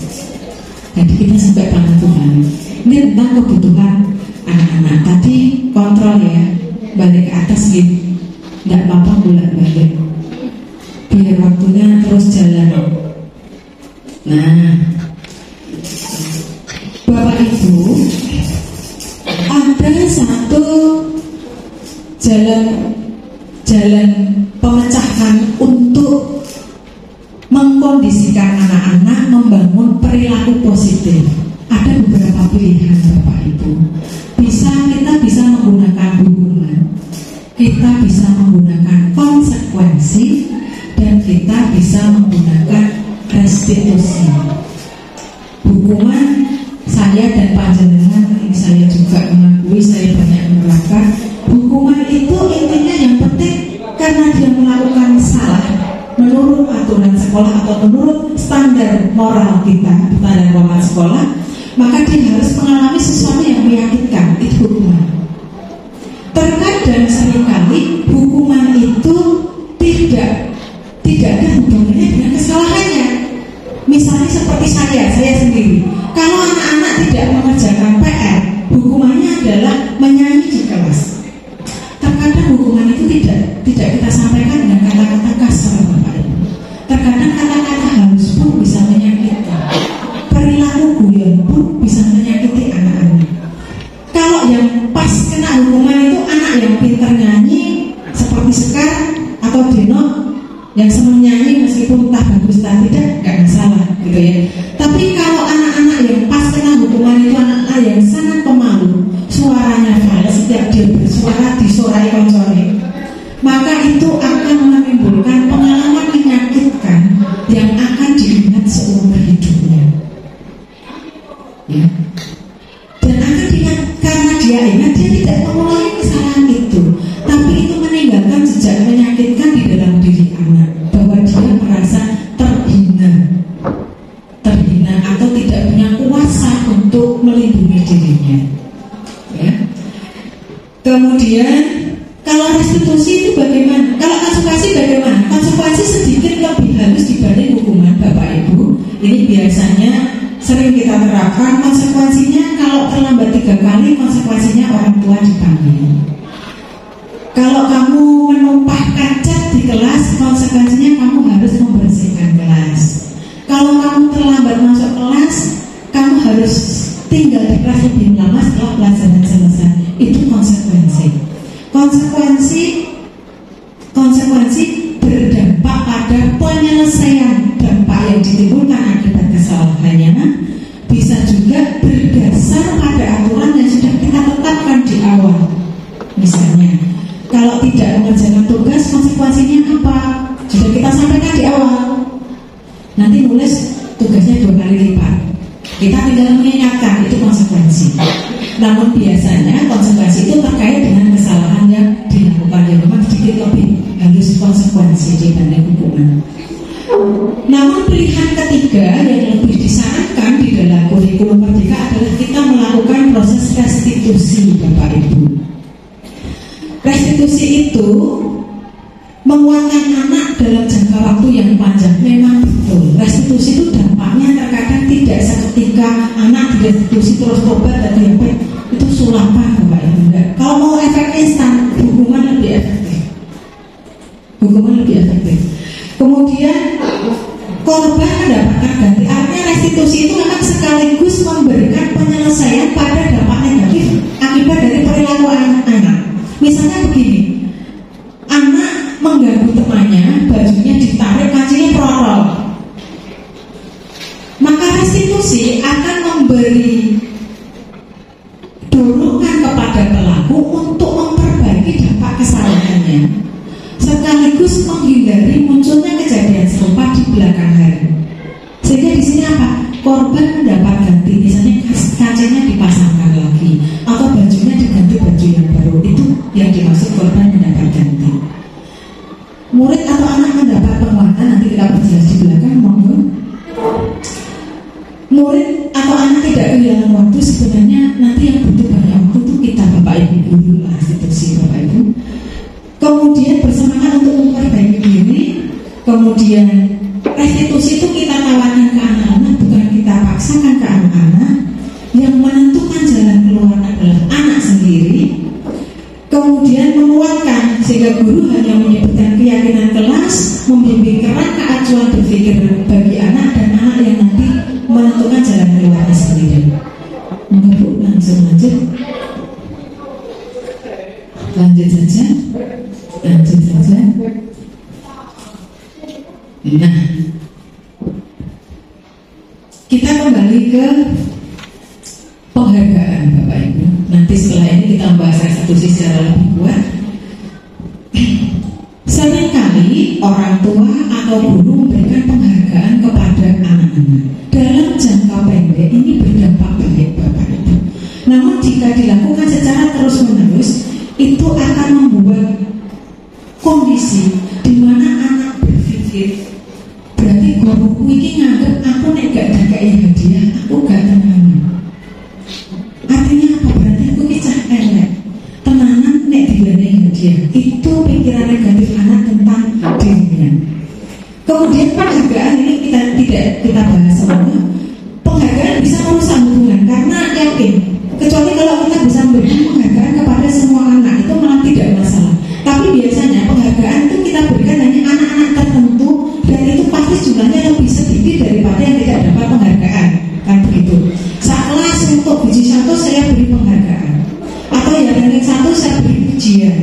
Jadi kita sampai pada Tuhan. Ini tentang kebutuhan anak-anak. Tadi kontrol ya, balik ke atas gitu, nggak apa-apa bolak-balik, biar waktunya terus jalan. Nah, Bapak Ibu, ada satu jalan pemecahan untuk mengkondisikan anak-anak membangun perilaku positif. Ada beberapa pilihan Bapak Ibu. Kita bisa menggunakan hukuman, kita bisa menggunakan konsekuensi, dan kita bisa menggunakan restitusi. Hukuman, saya dan panjenengan, ini saya juga mengakui saya banyak menerapkan. Hukuman itu intinya yang penting karena dia melakukan salah menurut aturan sekolah atau menurut standar moral kita, standar moral sekolah, maka dia harus mengalami sesuatu yang menyakitkan. Itu hukuman. Terkadang seringkali hukuman itu tidak ada hubungannya dengan kesalahannya. Misalnya seperti saya sendiri, kalau anak-anak tidak mengerjakan PR, hukumannya adalah menyanyi di kelas. Terkadang hukuman itu tidak kita sampaikan dengan kata-kata kasar, Bapak Ibu. Terkadang kata-kata halus pun bisa menyakitkan. Perilaku guyon pun bisa menyakiti anak-anak. Kalau yang pas kena hukuman itu anak yang pintar nyanyi seperti Sekar atau Dino yang senang nyanyi meskipun entah bagus entah tidak, nggak masalah gitu ya. Tapi kalau anak-anak yang pas kena hukuman itu anak-anak yang sangat pemalu, suaranya fals, setiap dia bersuara disorai koncone, maka itu akan menimbulkan pengalaman menyakitkan yang akan diingat seumur hidupnya. Ya. Dan akan diingat karena dia ingat dia tidak mengulangi kesalahan itu, tapi itu meninggalkan jejak menyakitkan di dalam diri anak, bahwa dia merasa terhina atau tidak punya kuasa untuk melindungi dirinya. Ya. Kemudian kalau restitusi itu bagaimana? Kalau konsekuensi bagaimana? Konsekuensi sedikit lebih halus dibanding hukuman, Bapak Ibu. Ini biasanya sering kita terapkan. Konsekuensinya kalau terlambat 3 kali, konsekuensinya orang tua dipanggil. Kalau kamu menumpahkan cat di kelas, konsekuensinya kamu harus membersihkan kelas. Kalau kamu terlambat masuk kelas, kamu harus tinggal di kelas lebih lama setelah pelajaran selesai. Itu konsekuensi. Konsekuensi berdampak pada penyelesaian dampak yang ditimbulkan akibat kesalahannya. Bisa juga berdasar pada aturan yang sudah kita tetapkan di awal. Misalnya, kalau tidak mengerjakan tugas, konsekuensinya apa? Sudah kita sampaikan di awal. Nanti nulis tugasnya 2 kali lipat. Kita tinggal mengingatkan, itu konsekuensi. Namun biasanya konsekuensi itu terkait dengan kesalahan yang dilakukan, yang memang sedikit lebih halus konsekuensi dibanding hukuman. Namun pilihan ketiga yang lebih disarankan di dalam kurikulum merdeka adalah kita melakukan proses restitusi, Bapak Ibu. Restitusi itu menguatkan anak dalam jangka waktu yang panjang. Memang betul, restitusi itu dampaknya terkadang tidak seketika anak direstitusi terus tobat dan diapain, itu sulapan, Bapak Ibu. Kalau mau efek instan, hukuman lebih efektif. Kemudian korban mendapatkan ganti. Artinya restitusi itu akan sekaligus memberikan penyelesaian pada dampak negatif akibat dari perilaku anak-anak. Misalnya begini, anak mengganggu temannya, bajunya ditarik, kancingnya protol. Maka restitusi akan memberi dorongan kepada pelaku untuk memperbaiki dampak kesalahannya, sekaligus menghindari munculnya kejadian serupa di belakang hari. Sehingga di sini apa? Korban mendapat ganti, misalnya kacanya dipasangkan lagi atau bajunya diganti baju yang baru. Itu yang dimaksud korban mendapat ganti. Murid atau anak mendapat penguatan, nanti kita perjelas di belakang, monggo. Murid atau anak tidak kehilangan waktu, sebenarnya nanti yang butuh banyak waktu itu kita, Bapak Ibu guru, institusi Bapak Ibu. Kemudian bersemangat untuk memperbaiki diri. Kemudian restitusi itu kita tawarkan ke anak-anak, bukan kita paksakan ke anak-anak. Yang menentukan kemudian menguatkan sehingga guru hanya menyebutkan keyakinan kelas, membimbing kerangka acuan berpikir bagi anak dan anak yang nanti menentukan jalan keluarnya sendiri. Monggo Bu, langsung lanjut saja. Nah, kita kembali ke penghargaan Bapak Ibu. Nanti setelah ini kita membahas restitusi secara lebih kuat. Seringkali orang tua atau guru memberikan penghargaan kepada anak-anak. Dalam jangka pendek ini berdampak baik Bapak Ibu. Namun jika dilakukan secara terus-menerus, itu akan membuat kondisi di mana anak berpikir, berarti guruku ini nganggep aku nek gak dikai hadiah, aku gak tenang. Artinya apa? Berarti aku kicah elek. Tenanan nek diwenehi hadiah. Itu pikiran negatif anak tentang dirinya. Kemudian penghargaan ini kita bahas semua. Penghargaan bisa merusak hubungan karena yakin, kecuali kalau kita bisa memberikan penghargaan kepada semua anak, itu malah tidak masalah. Tapi biasanya penghargaan itu kita berikan hanya anak-anak tertentu, dan itu pasti jumlahnya lebih sedikit daripada yang tidak dapat penghargaan, kan begitu. Saat kelas untuk biji satu saya beri penghargaan, atau yang ranking satu saya beri pujian.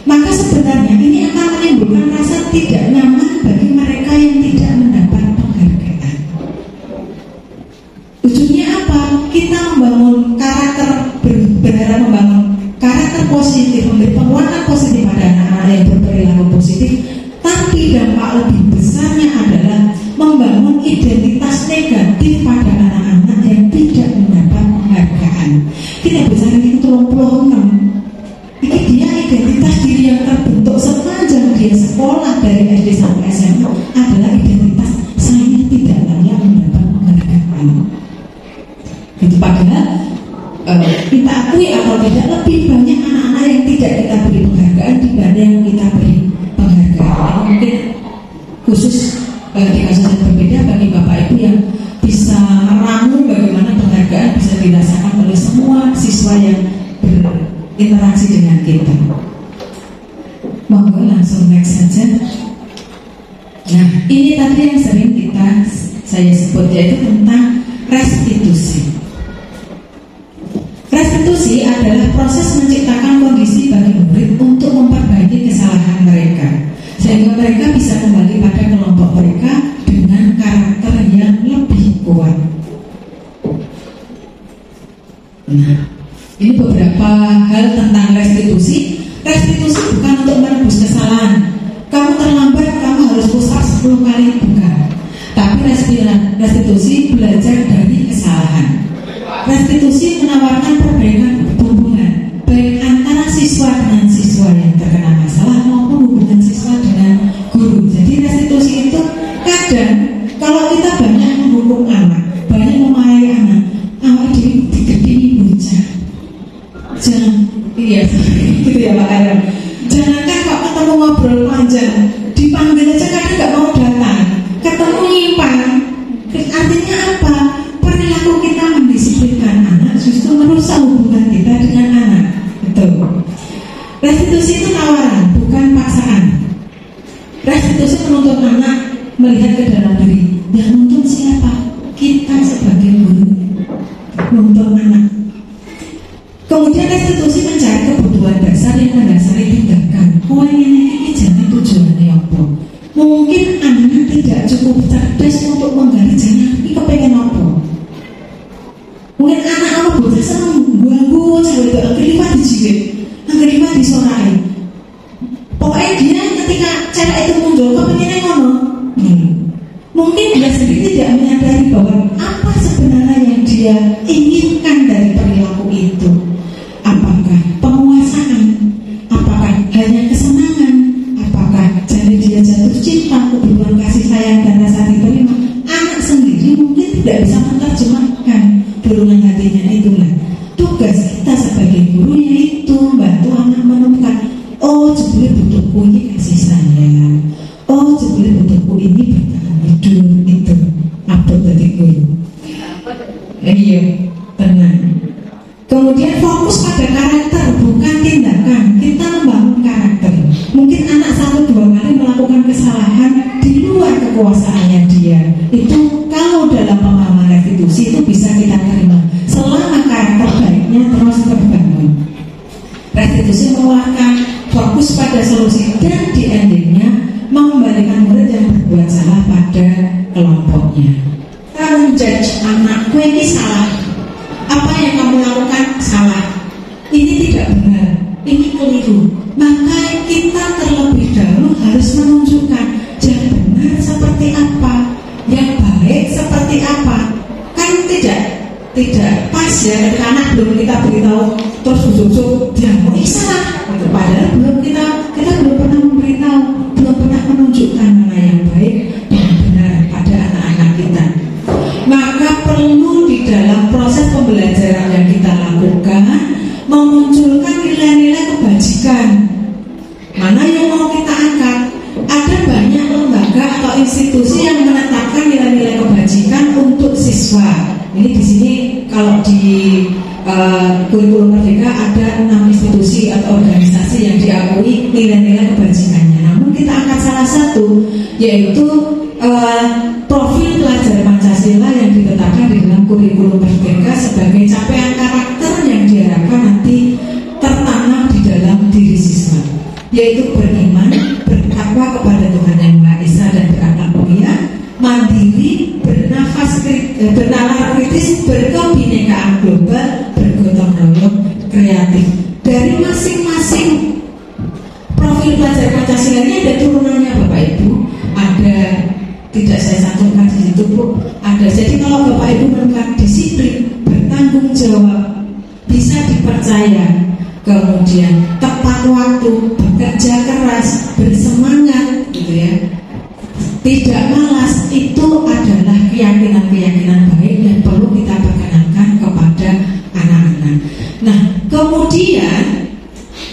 Maka sebenarnya ini akan menimbulkan rasa tidak nyaman bagi mereka yang tidak mendapat penghargaan. Ujungnya apa? Kita membangun karakter, benar-benar membangun karakter positif, memberi penguatan positif pada anak-anak yang berperilaku positif. Tapi dampak lebih besarnya adalah membangun identitas negatif pada anak-anak yang tidak mendapat penghargaan. Kita bisa ranking 26. Ini dia identitas diri yang terbentuk sepanjang dia sekolah dari SD sampai SMA adalah identitas saya tidak layak mendapat penghargaan. Itu padahal kita akui atau tidak, lebih banyak anak-anak yang tidak kita beri penghargaan dibanding yang kita beri penghargaan. Mungkin khusus di kasus yang berbeda bagi Bapak Ibu yang bisa meramu bagaimana penghargaan bisa dirasakan oleh semua siswa yang berinteraksi dengan kita. Monggo langsung next saja. Nah, ini tadi yang sering saya sebut, yaitu tentang restitusi. Restitusi adalah proses menciptakan kondisi bagi murid untuk memperbaiki kesalahan mereka, sehingga mereka bisa kembali pada kelompok mereka dengan karakter yang lebih kuat. Nah, ini beberapa hal tentang restitusi. Restitusi bukan untuk menebus kesalahan. Kamu terlambat, kamu harus push up 10 kali, bukan. Tapi restitusi belajar dari kesalahan. Restitusi menawarkan perbaikan hubungan, baik antara siswa dengan siswa yang terkena masalah maupun hubungan siswa dengan guru. Jadi restitusi itu kadang kalau kita banyak menghukum anak, banyak memarahi anak, awal digedeni bocah. Jangan, gitu ya Pak Aaron. Jangankan kok ketemu ngobrol panjang, dipanggil aja kadang nggak mau datang, ketemu nyimpang. Artinya apa? Perilaku kita mendisiplinkan anak justru merusak hubungan kita dengan anak. Betul. Restitusi itu tawaran, bukan paksaan. Restitusi menuntut anak melihat ke dalam diri. Yang nuntut siapa? Kita sebagai guru menuntut anak. Kemudian restitusi mencari kebutuhan dasar yang mendasari tindakan. Oh ini jangan tujuannya apa? Mungkin anak tidak cukup cerdas untuk menggali jalan, ini kepengen apa? Mungkin anak-anak bocah senang ganggu cewek itu, kelima dijigit, kelima disorai. Pokoknya dia ketika cewek itu muncul, kepengennya ngono. Mungkin dia sendiri tidak menyadari bahwa apa sebenarnya yang dia inginkan dari perilaku itu. Apakah penguasaan? Apakah hanya kesenangan? Apakah jadi dia jatuh cinta, kebutuhan kasih sayang dan rasa diterima? Anak sendiri mungkin tidak bisa menerjemahkan dorongan hatinya itulah. Tugas kita sebagai guru yaitu bantu anak menemukan, oh jebule butuhku ini kasih sayang, oh jebule butuhku ini bertahan hidup. Itu apa tadi guru? Iya, tenang. Kemudian fokus pada karakter bukan tindakan. Kita institusi mengeluarkan fokus pada solusi dan di endingnya mengembalikan murid yang berbuat salah pada kelompoknya. Kamu judge anakku ini salah, apa yang kamu lakukan salah, ini tidak benar, ini keliru. Maka kita terlebih dahulu harus menunjukkan yang benar seperti apa, yang baik seperti apa. Kan tidak pas ya ketika anak belum kita beritahu terus ujuk-ujuk dia mau salah gitu. Padahal kita belum pernah memberitahu, belum pernah menunjukkan mana yang baik dan benar pada anak-anak kita. Maka perlu di dalam proses pembelajaran yang kita lakukan memunculkan nilai-nilai kebajikan. Mana yang mau kita angkat? Ada banyak lembaga atau institusi yang menetapkan nilai-nilai kebajikan untuk siswa. Ini di sini kalau di kurikulum Merdeka ada 6 institusi atau organisasi yang diakui nilai-nilai kebajikannya. Namun kita angkat salah satu, yaitu profil pelajar Pancasila yang ditetapkan di dalam kurikulum Merdeka sebagai capaian karakter yang diharapkan nanti tertanam di dalam diri siswa, yaitu beriman, bertakwa kepada Tuhan Yang Maha Esa dan berakhlak mulia, mandiri, bernalar kritis, berkebinekaan global, bergotong royong, kreatif. Dari masing-masing profil pelajar Pancasila ini ada turunannya Bapak Ibu. Ada, tidak saya cantumkan di situ Bu. Ada. Jadi kalau Bapak Ibu menemukan disiplin, bertanggung jawab, bisa dipercaya, kemudian tepat waktu, bekerja keras, bersemangat, gitu ya, tidak malas, itu adalah keyakinan-keyakinan baik yang perlu kita perkenalkan kepada anak-anak. Nah, kemudian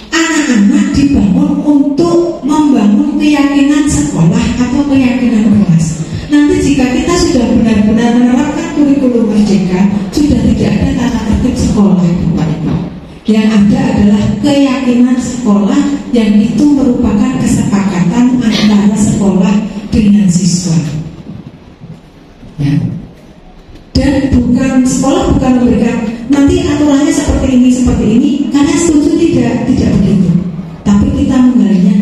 anak-anak dibangun untuk membangun keyakinan sekolah atau keyakinan kelas. Nanti jika kita sudah benar-benar menerapkan kurikulum Merdeka, sudah tidak ada tata tertib sekolah, Bapak Ibu. Yang ada adalah keyakinan sekolah yang itu merupakan kesepakatan antara sekolah dengan siswa. Ya. Dan sekolah bukan memberikan nanti aturannya seperti ini, karena setuju tidak begitu. Tapi kita menggalinya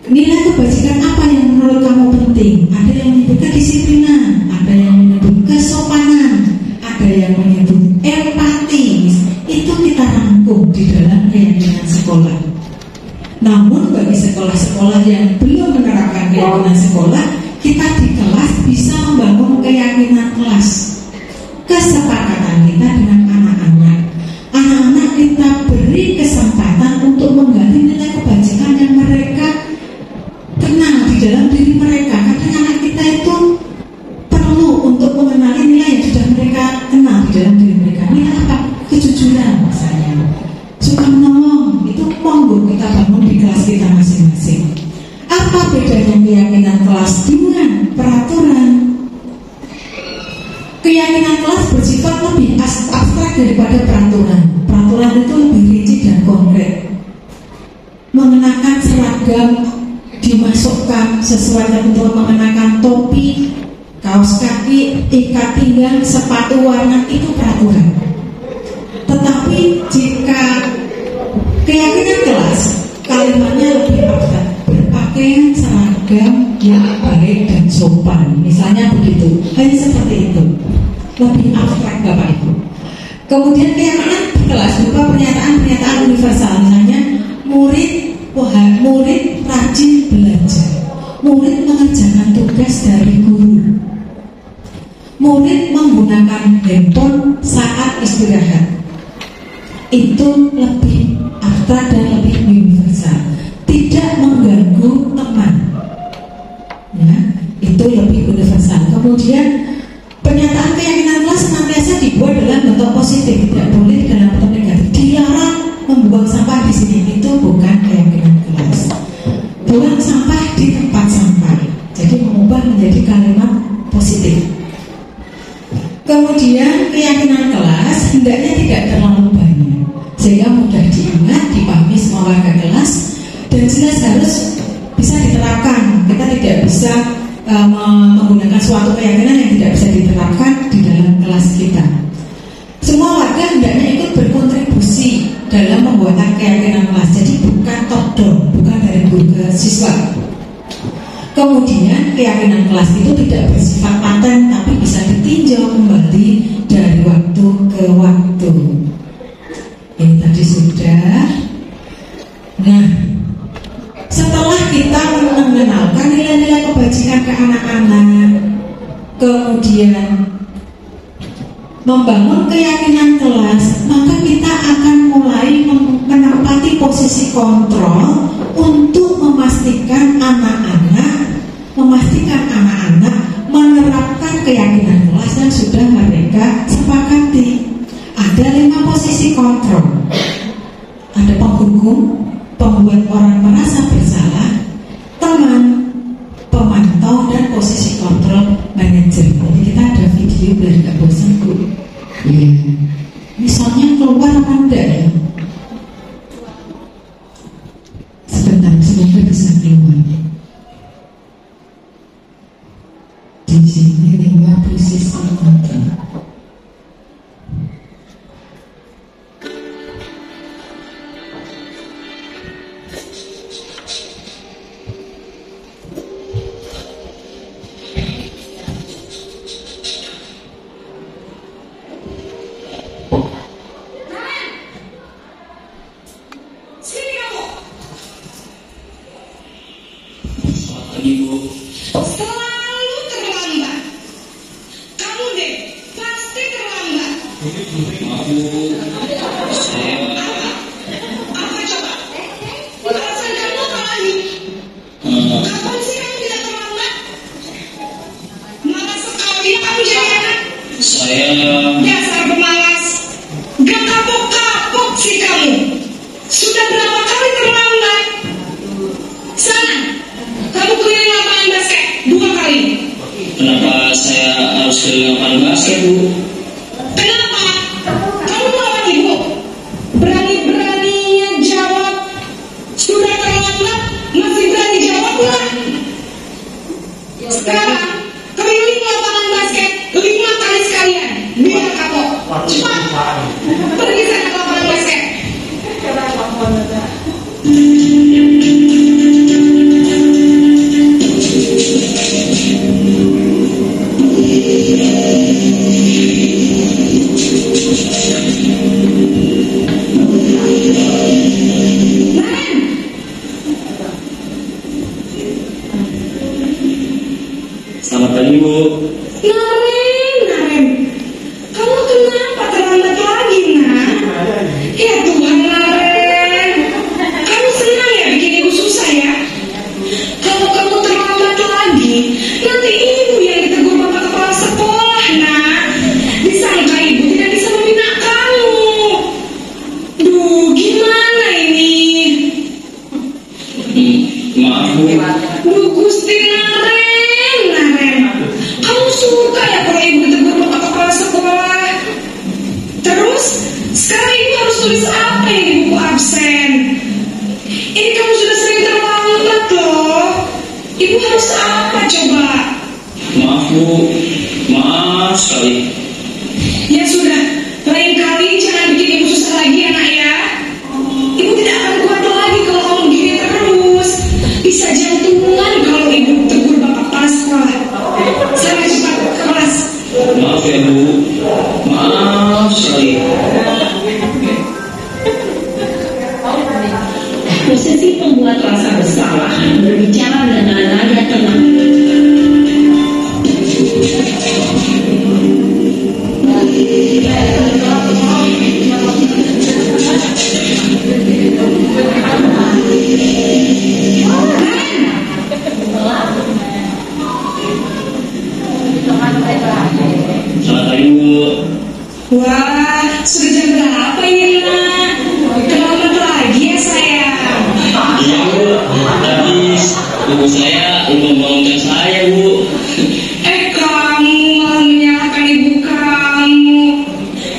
nilai kebajikan apa yang menurut kamu penting. Ada yang menyebut kedisiplinan, ada yang menyebut kesopanan, ada yang menyebut empati. Itu kita rangkum di dalam keyakinan sekolah. Namun bagi sekolah-sekolah yang belum menerapkan keyakinan sekolah, kita di kelas bisa membangun keyakinan kelas. Kesepakatan kita dengan anak-anak. Anak-anak kita beri kesempatan untuk menggali nilai kebajikan yang mereka kenal di dalam diri mereka. Kadang anak kita itu perlu untuk mengenali nilai yang sudah mereka kenal di dalam diri mereka. Nilai apa? Kejujuran misalnya, suka menolong, itu monggo kita bangun di kelas kita masing-masing. Apa bedanya keyakinan kelas dengan peraturan? Keyakinan kelas bersifat lebih abstrak daripada peraturan. Peraturan itu lebih rinci dan konkret. Mengenakan seragam, dimasukkan sesuai dengan mengenakan topi, kaos kaki, ikat pinggang, sepatu warna, itu peraturan. Tetapi jika keyakinan kelas, kalimatnya lebih abstrak, berpakaian seragam yang baik dan sopan, misalnya begitu, hanya seperti itu, lebih abstrak Bapak Ibu. Kemudian keyakinan kelas berupa pernyataan-pernyataan universal, misalnya murid rajin belajar, murid mengerjakan tugas dari guru, murid menggunakan handphone saat istirahat. Itu lebih abstrak dan lebih universal, tidak mengganggu teman, ya, itu lebih universal. Kemudian pernyataan keyakinan kelas senantiasa dibuat dalam bentuk positif, tidak boleh dalam bentuk negatif. Dilarang membuang sampah di sini, itu bukan keyakinan kelas. Buang sampah di tempat sampah, jadi mengubah menjadi kalimat positif. Kemudian keyakinan kelas hendaknya tidak terlalu banyak, sehingga mudah diingat, dipahami semua warga kelas, dan jelas harus bisa diterapkan. Kita tidak bisa menggunakan suatu keyakinan yang tidak bisa diterapkan di dalam kelas kita. Semua warga hendaknya ikut berkontribusi dalam melakukan keyakinan kelas. Jadi bukan top down, bukan dari guru ke siswa. Kemudian keyakinan kelas itu tidak bersifat paten, tapi bisa ditinjau kembali dari waktu ke waktu. Ini tadi sudah. Nah, setelah kita mengenalkan nilai-nilai kebajikan ke anak-anak, kemudian membangun keyakinan kelas, maka kita akan mulai menempati posisi kontrol untuk memastikan anak-anak menerapkan keyakinan kelas yang sudah mereka sepakati. Ada 5 posisi kontrol. Ada penghukum, pembuat orang merasa bersalah, teman, pemantau, dan posisi kontrol manajer. Jadi kita ada video biar gak bosan, Bu. Iya. Misalnya keluar apa enggak ya? Sebentar, semoga bisa keluar. Di sini 5 posisi kontrol. Selalu terlambat. Kamu deh pasti terlambat. Apa coba? Alasan kamu apa lagi? Kapan sih kamu tidak terlambat? Malas sekali kamu jadi anak. Dasar pemalas. Gak kapok-kapok sih kamu. Sudah berapa kali terlambat? Sana, kamu keliling lapangan basket 2 kali. Kenapa saya harus keliling lapangan basket, Bu? Kenapa? Kamu lawan ibu. Berani-beraninya jawab. Sudah terlambat, masih berani jawab nggak? Sekarang, keliling lapangan basket 5 kali sekalian. Biar kapok. Cepat. Pergi sana ke lapangan basket. Selamat pagi, Bu. Naren, kamu kenapa terlambat lagi, Nak? Ya Tuhan, Naren, kamu senang ya bikin ibu susah ya? Kalau kamu terlambat lagi, nanti ibu yang ditegur bapak kepala sekolah, Nak. Disangka ibu tidak bisa membina kamu. Duh, gimana ini? Maaf, Bu. Duh, Gusti Naren, kamu suka ya kalau ibu ditegur bapak kepala sekolah? Terus, sekarang ibu harus tulis apa yang di buku absen? Ini kamu sudah sering terlambat loh. Ibu harus apa coba? Maaf, Bu. Maaf sekali. Ya sudah, lain kali jangan bikin ibu susah lagi ya, Nak ya. Ibu tidak akan kuat lagi kalau kamu begini terus. Bisa jantungan kalau ibu tegur bapak kepala sekolah. Sana cepat ke kelas. Maaf ya, Bu. Maaf sekali. Posisi pembuat rasa bersalah berbicara dengan nada tenang. Selamat pagi, Bu. Wah, sudah jam berapa ini, Nak? Terlambat lagi ya, sayang. Iya, Bu. Tadi ibu saya membangunkan saya, Bu. Kamu malah menyalahkan ibu kamu.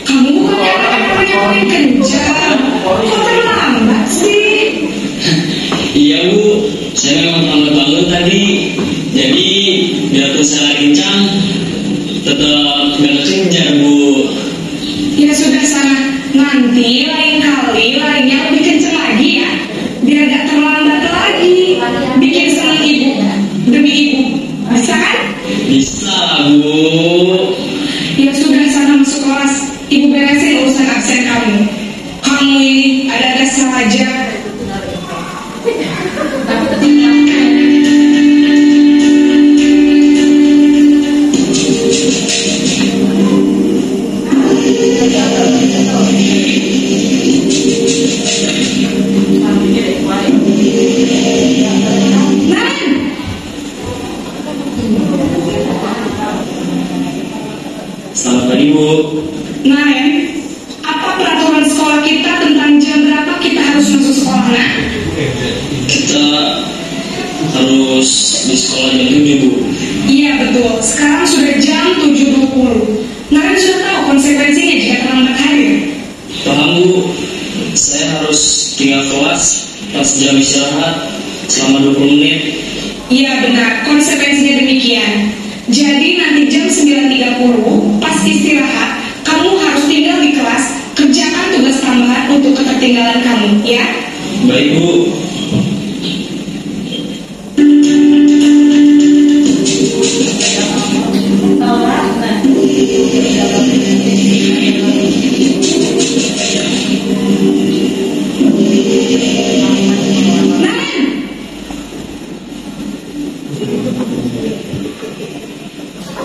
Kamu bukan anak yang paling kencang. Kok terlambat sih? Iya, Bu. Saya memang terlambat bangun tadi. Jadi, biarpun saya kencang, tetap gak kejar, Bu. Ya sudah sana, nanti lain kali Oli larinya lebih kenceng lagi ya, biar gak terlambat lagi. Bikin senang ibu demi ibu, bisa kan? Bisa, Bu. Ya sudah, sana masuk kelas. Ibu beresin urusan absen kamu. Kamu ini ada-ada saja. Selamat pagi, Bu. Naren, apa peraturan sekolah kita tentang jam berapa kita harus masuk sekolah, Nak? Kita harus di sekolah jam 7, Bu. Iya betul, sekarang sudah jam 7.20. Naren sudah tahu konsekuensinya jika terlambat hadir. Paham, Bu. Saya harus tinggal kelas pas jam istirahat selama 20 menit. Iya benar, konsekuensinya demikian. Jadi nanti jam 9.30 pas istirahat, kamu harus tinggal di kelas, kerjakan tugas tambahan untuk ketertinggalan kamu, ya? Baik, Bu.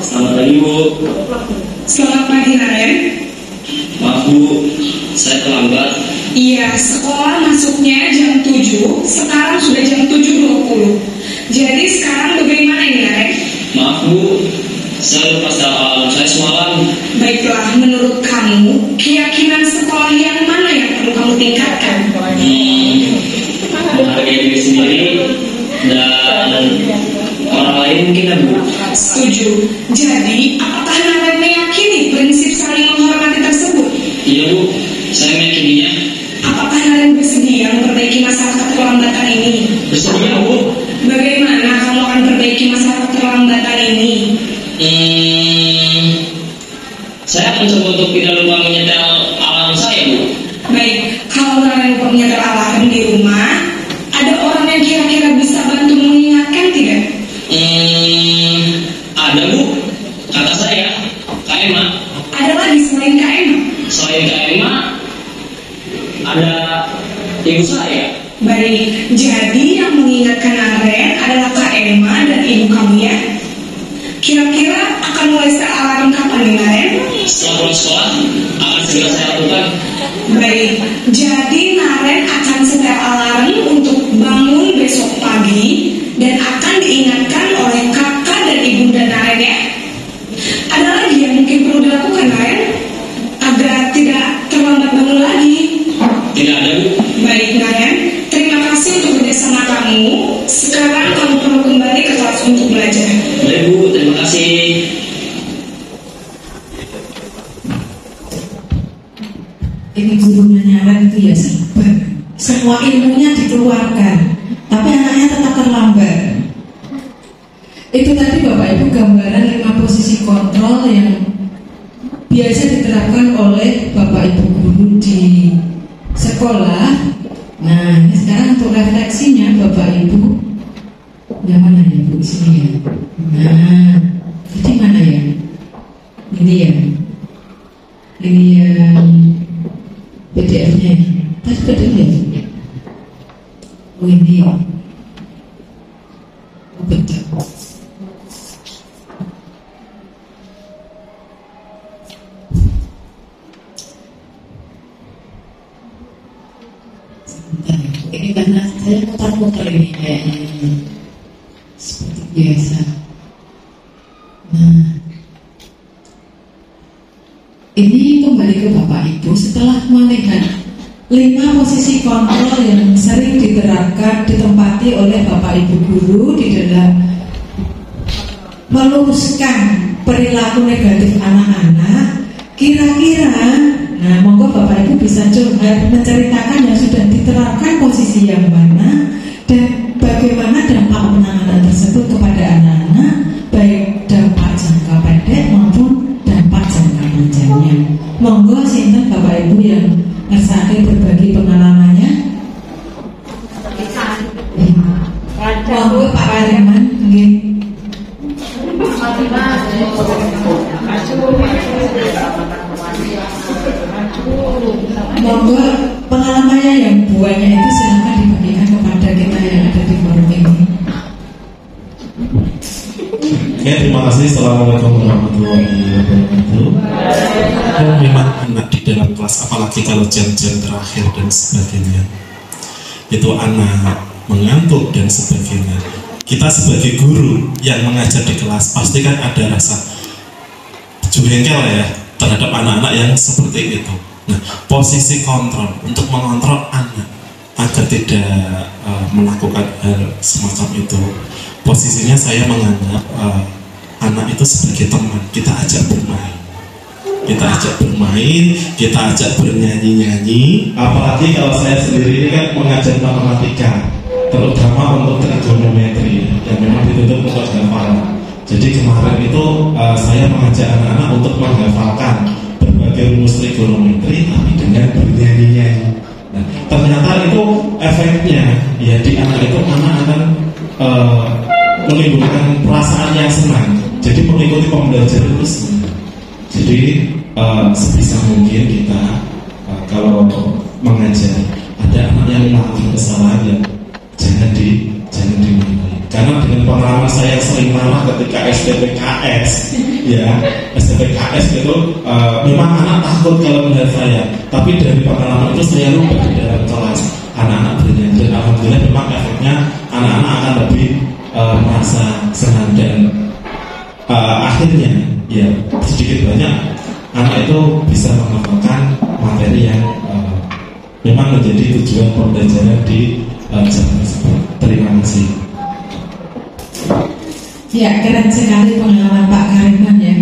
Selamat pagi, Bu. Selamat pagi, Naren. Maaf, Bu, saya terlambat. Iya, sekolah masuknya jam 7, sekarang sudah jam 7.20. Jadi sekarang bagaimana ini, Naren? Maaf, Bu, saya lupa alarm saya semalam. Baiklah, menurut kamu, keyakinan sekolah yang mana yang perlu kamu tingkatkan? Menghargai diri sendiri dan orang lain mungkin, ya, Bu. Setuju. Jadi, apakah Naren meyakini prinsip saling menghormati tersebut? Iya, Bu, saya meyakininya. Apakah Naren bersedia memperbaiki masalah keterlambatan ini? Bersedia, Bu. Bagaimana kamu akan perbaiki masalah keterlambatan ini? Saya akan coba untuk tidak lupa menyetel alarm saya, Bu. Baik, kalau Naren lupa menyetel alarm di rumah, ada orang yang kira-kira bisa bantu mengingatkan tidak? Ada, Bu. Kata saya, Kak Emma. Ada lagi selain Kak Emma? Selain Kak Emma, ada ibu saya. Baik, jadi yang mengingatkan Naren adalah Kak Emma dan ibu kamu, ya? Kira-kira akan mulai setel alarm kapan nih, Naren? Setelah pulang sekolah, akan segera saya lakukan. Baik, jadi Naren akan setel alarm untuk bangun besok pagi dan akan diingatkan oleh kakak dan ibunda Naren, ya? Ada lagi yang mungkin perlu dilakukan, Naren, agar tidak terlambat bangun lagi? Tidak ada, Bu. Baik, Naren, terima kasih untuk kerjasama kamu. Sekarang kamu perlu kembali ke kelas untuk belajar. Baik, Bu. Terima kasih. Ini gurunya Naren itu ya sabar. Semua ilmunya dikeluarkan, tapi anaknya tetap terlambat. Itu tadi Bapak Ibu gambaran 5 posisi kontrol yang biasa diterapkan oleh Bapak Ibu guru di sekolah. Nah, ini sekarang untuk refleksinya Bapak Ibu, yang mana ya Bu? Sini ya. Nah, jadi mana ya? Ini ya. Ini yang PDF-nya. Tadi PDF-nya. Oh ini. Oh betul. Ini karena saya muter-muter ini kayaknya seperti biasa. Nah, ini kembali ke Bapak Ibu setelah melihat 5 posisi kontrol yang sering diterapkan, ditempati oleh Bapak Ibu guru di dalam meluruskan perilaku negatif anak-anak. Kira-kira, nah monggo Bapak Ibu bisa curhat menceritakan yang sudah diterapkan posisi yang mana dan bagaimana dampak penanganan tersebut kepada anak-anak, baik dampak jangka pendek maupun dampak jangka panjangnya. Monggo sinten Bapak Ibu yang ngersake berbagi pengalamannya. Monggo Pak Kariman, nggih. Monggo pengalamannya yang buahnya itu silakan dibagikan kepada kita yang ada di forum ini. Oke, terima kasih. Assalamualaikum warahmatullahi wabarakatuh. Memang anak di dalam kelas, apalagi kalau jam-jam terakhir dan sebagainya, itu anak mengantuk dan sebagainya. Kita sebagai guru yang mengajar di kelas pasti kan ada rasa jengkel ya terhadap anak-anak yang seperti itu. Nah, posisi kontrol untuk mengontrol anak agar tidak melakukan hal semacam itu, posisinya saya menganggap anak itu sebagai teman. Kita ajak bermain, kita ajak bernyanyi-nyanyi. Apalagi kalau saya sendiri ini kan mengajar matematika, terutama untuk trigonometri yang memang dituntut untuk hafalan. Jadi kemarin itu saya mengajak anak-anak untuk menghafalkan berbagai rumus trigonometri tapi dengan bernyanyi-nyanyi. Nah, ternyata itu efeknya ya di anak itu anak akan menimbulkan perasaan yang senang. Jadi mengikuti pembelajaran itu senang. Jadi sebisa mungkin kita kalau mengajar ada anak yang melakukan kesalahan ya jangan dimarahi. Karena dengan pengalaman saya sering marah ketika STPKS ya, STPKS itu memang anak takut kalau melihat saya, tapi dari pengalaman itu saya lupa di dalam kelas anak-anak bernyanyi dan alhamdulillah memang efeknya anak-anak akan lebih merasa senang dan akhirnya ya sedikit banyak anak itu bisa menghafalkan materi yang memang menjadi tujuan pembelajaran di jam tersebut. Terima kasih. Ya, keren sekali pengalaman Pak Kariman ya.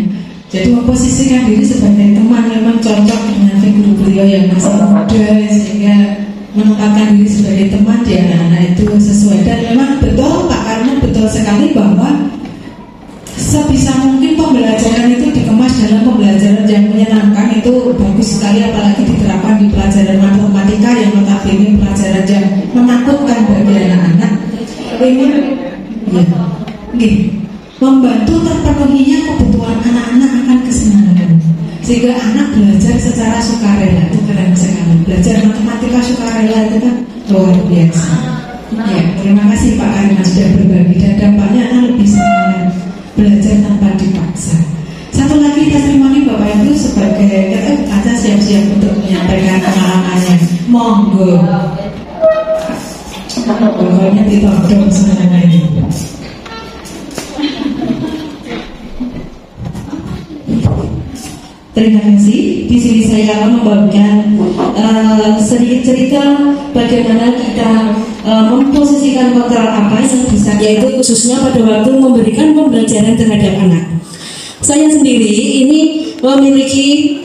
Jadi memposisikan diri sebagai teman memang cocok dengan figur beliau yang masih muda, sehingga menempatkan diri sebagai teman di anak-anak itu sesuai. Dan memang betul Pak Kariman, betul sekali bahwa sebisa mungkin pembelajaran itu dikemas dalam pembelajaran yang menyenangkan. Itu bagus sekali, apalagi diterapkan di pelajaran matematika yang notabene pelajaran yang menakutkan bagi anak-anak. Ini ya, membantu terpenuhinya kebutuhan anak-anak akan kesenangan, sehingga anak belajar secara sukarela. Itu keren sekali. Belajar matematika sukarela itu kan luar biasa. Ya, terima kasih Pak Kariman sudah berbagi, dan dampaknya akan lebih semangat belajar tanpa dipaksa. Satu lagi testimoni Bapak Ibu sebagai ada siap-siap untuk menyampaikan pengalamannya. Monggo. Pokoknya ditodong semuanya ini. Terima kasih. Di sini saya akan membagikan sedikit cerita bagaimana kita memposisikan kontrol apa yang bisa, yaitu khususnya pada waktu memberikan pembelajaran terhadap anak. Saya sendiri ini memiliki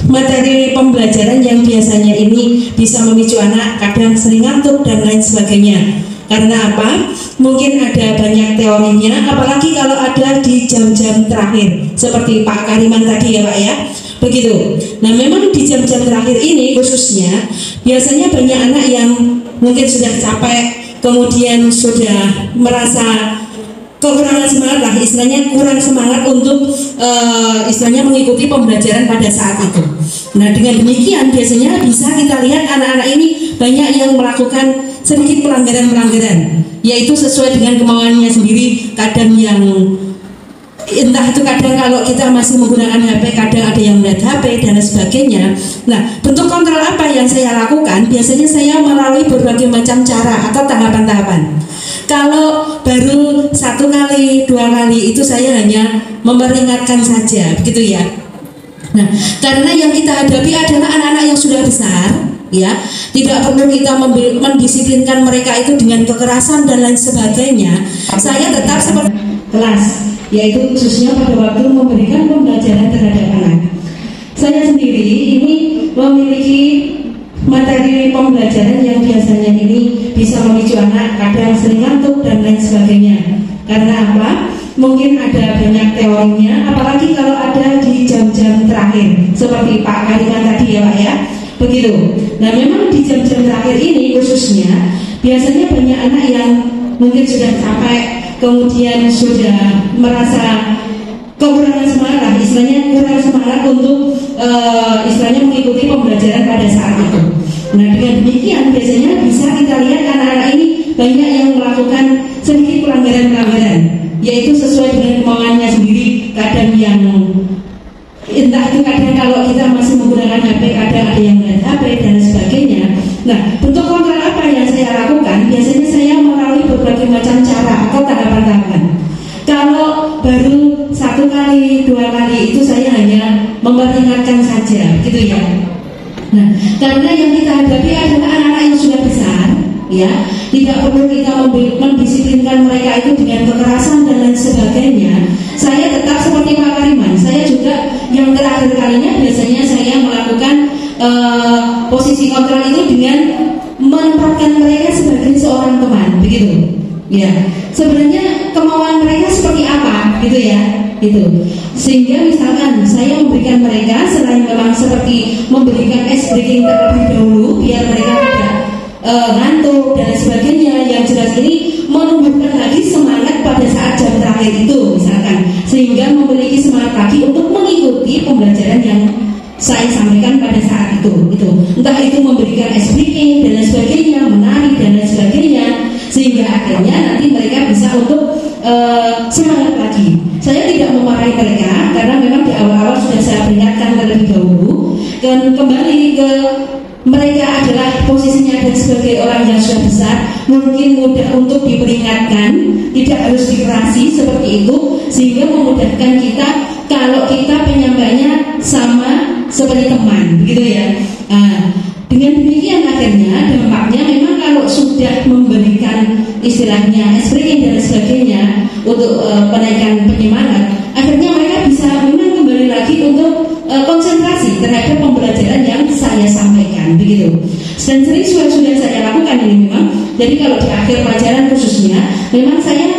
materi pembelajaran yang biasanya ini bisa memicu anak kadang sering ngantuk dan lain sebagainya. Karena apa? Mungkin ada banyak teorinya, apalagi kalau ada di jam-jam terakhir seperti Pak Kariman tadi ya Pak ya. Begitu. Nah memang di jam-jam terakhir ini khususnya biasanya banyak anak yang mungkin sudah capek, kemudian sudah merasa kekurangan semangat lah, istilahnya kurang semangat untuk istilahnya mengikuti pembelajaran pada saat itu. Nah dengan demikian biasanya bisa kita lihat anak-anak ini banyak yang melakukan sedikit pelanggaran-pelanggaran, yaitu sesuai dengan kemauannya sendiri. Kadang yang entah itu kadang kalau kita masih menggunakan HP, kadang ada yang melihat HP dan sebagainya. Nah bentuk kontrol apa yang saya lakukan? Biasanya saya melalui berbagai macam cara atau tahapan-tahapan. Kalau baru 1 kali, 2 kali itu saya hanya memperingatkan saja, begitu ya. Nah, karena yang kita hadapi adalah anak-anak yang sudah besar, ya, tidak perlu kita mendisiplinkan mereka itu dengan kekerasan dan lain sebagainya. Saya tetap seperti kelas, yaitu khususnya pada waktu memberikan pembelajaran terhadap anak. Saya sendiri ini memiliki materi pembelajaran yang biasanya ini bisa memicu anak kadang sering ngantuk dan lain sebagainya. Karena apa? Mungkin ada banyak teorinya, apalagi kalau ada di jam-jam terakhir seperti Pak Kariman tadi ya Pak ya. begitu. Nah memang di jam-jam terakhir ini khususnya biasanya banyak anak yang mungkin sudah capek, kemudian sudah merasa kekurangan semangat, istilahnya kurang semangat untuk istilahnya mengikuti pembelajaran pada saat itu. Nah dengan demikian biasanya bisa kita lihat anak-anak ini banyak yang melakukan sedikit pelanggaran-pelanggaran, yaitu sesuai dengan kemauannya sendiri. Kadang yang entah itu kadang kalau kita masih menggunakan HP, kadang ada yang melihat HP dan sebagainya. Nah bentuk kontrol apa yang saya lakukan? Biasanya saya melalui berbagai macam cara atau tahapan-tahapan. Kalau baru 1 kali, 2 kali itu saya hanya memperingatkan saja, gitu ya. Nah, karena yang kita hadapi adalah anak-anak yang sudah besar, ya, tidak perlu kita mendisiplinkan mereka itu dengan kekerasan dan lain sebagainya. Saya tetap seperti Pak Kariman, saya juga yang terakhir kalinya biasanya saya melakukan posisi kontrol itu dengan menempatkan mereka sebagai seorang teman, begitu. Ya, sebenarnya kemauan mereka seperti apa, gitu ya, gitu. Sehingga misalkan saya memberikan mereka selain memang seperti memberikan ice breaking terlebih dahulu biar mereka tidak ngantuk dan sebagainya, yang jelas ini menumbuhkan lagi semangat pada saat jam terakhir itu, misalkan, sehingga memiliki semangat lagi untuk mengikuti pembelajaran yang saya sampaikan pada saat itu. Entah itu memberikan ice breaking dan lain sebagainya, menari dan lain sebagainya, sehingga akhirnya nanti mereka bisa untuk semangat lagi. Saya tidak memarahi mereka karena memang di awal-awal sudah saya peringatkan terlebih dahulu, dan kembali ke mereka adalah posisinya dan sebagai orang yang sudah besar, mungkin mudah untuk diperingatkan, tidak harus dikerasi seperti itu, sehingga memudahkan kita kalau kita penyampaiannya sama seperti teman, gitu ya. Dengan demikian akhirnya dampaknya memang kalau sudah memberikan istilahnya ice breaking dan sebagainya untuk penaikan penyemangat, akhirnya mereka bisa memang kembali lagi untuk konsentrasi terhadap pembelajaran yang saya sampaikan, begitu. Dan sering sudah saya lakukan ini memang. Jadi kalau di akhir pelajaran khususnya, memang saya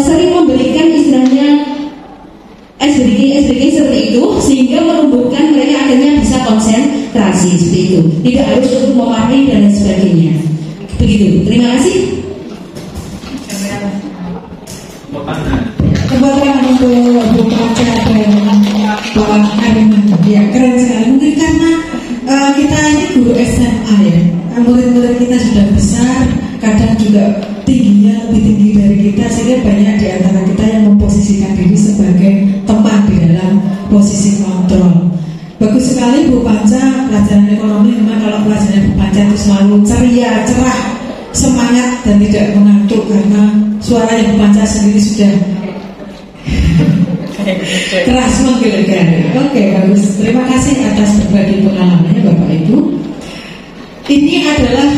sering memberikan istilahnya ice breaking seperti itu, sehingga menumbuhkan mereka akhirnya bisa konsentrasi seperti itu, tidak harus untuk memarahi dan lain sebagainya, begitu. Terima kasih. Kebetulan untuk buka dan Pak Ariman, ya keren sekali. Mungkin karena kita ini guru SMA ya, murid-murid kita sudah besar, kadang juga tingginya lebih tinggi dari kita, sehingga banyak di antara kita yang memposisikan diri sebagai teman di dalam posisi kontrol. Bagus sekali Bu Panca, pelajaran ekonomi memang kalau pelajaran Bu Panca itu selalu ceria, cerah, semangat dan tidak mengantuk, karena suaranya Bu Panca sendiri sudah keras menggelegar. Oke, bagus. Terima kasih atas berbagi pengalamannya Bapak Ibu. Ini adalah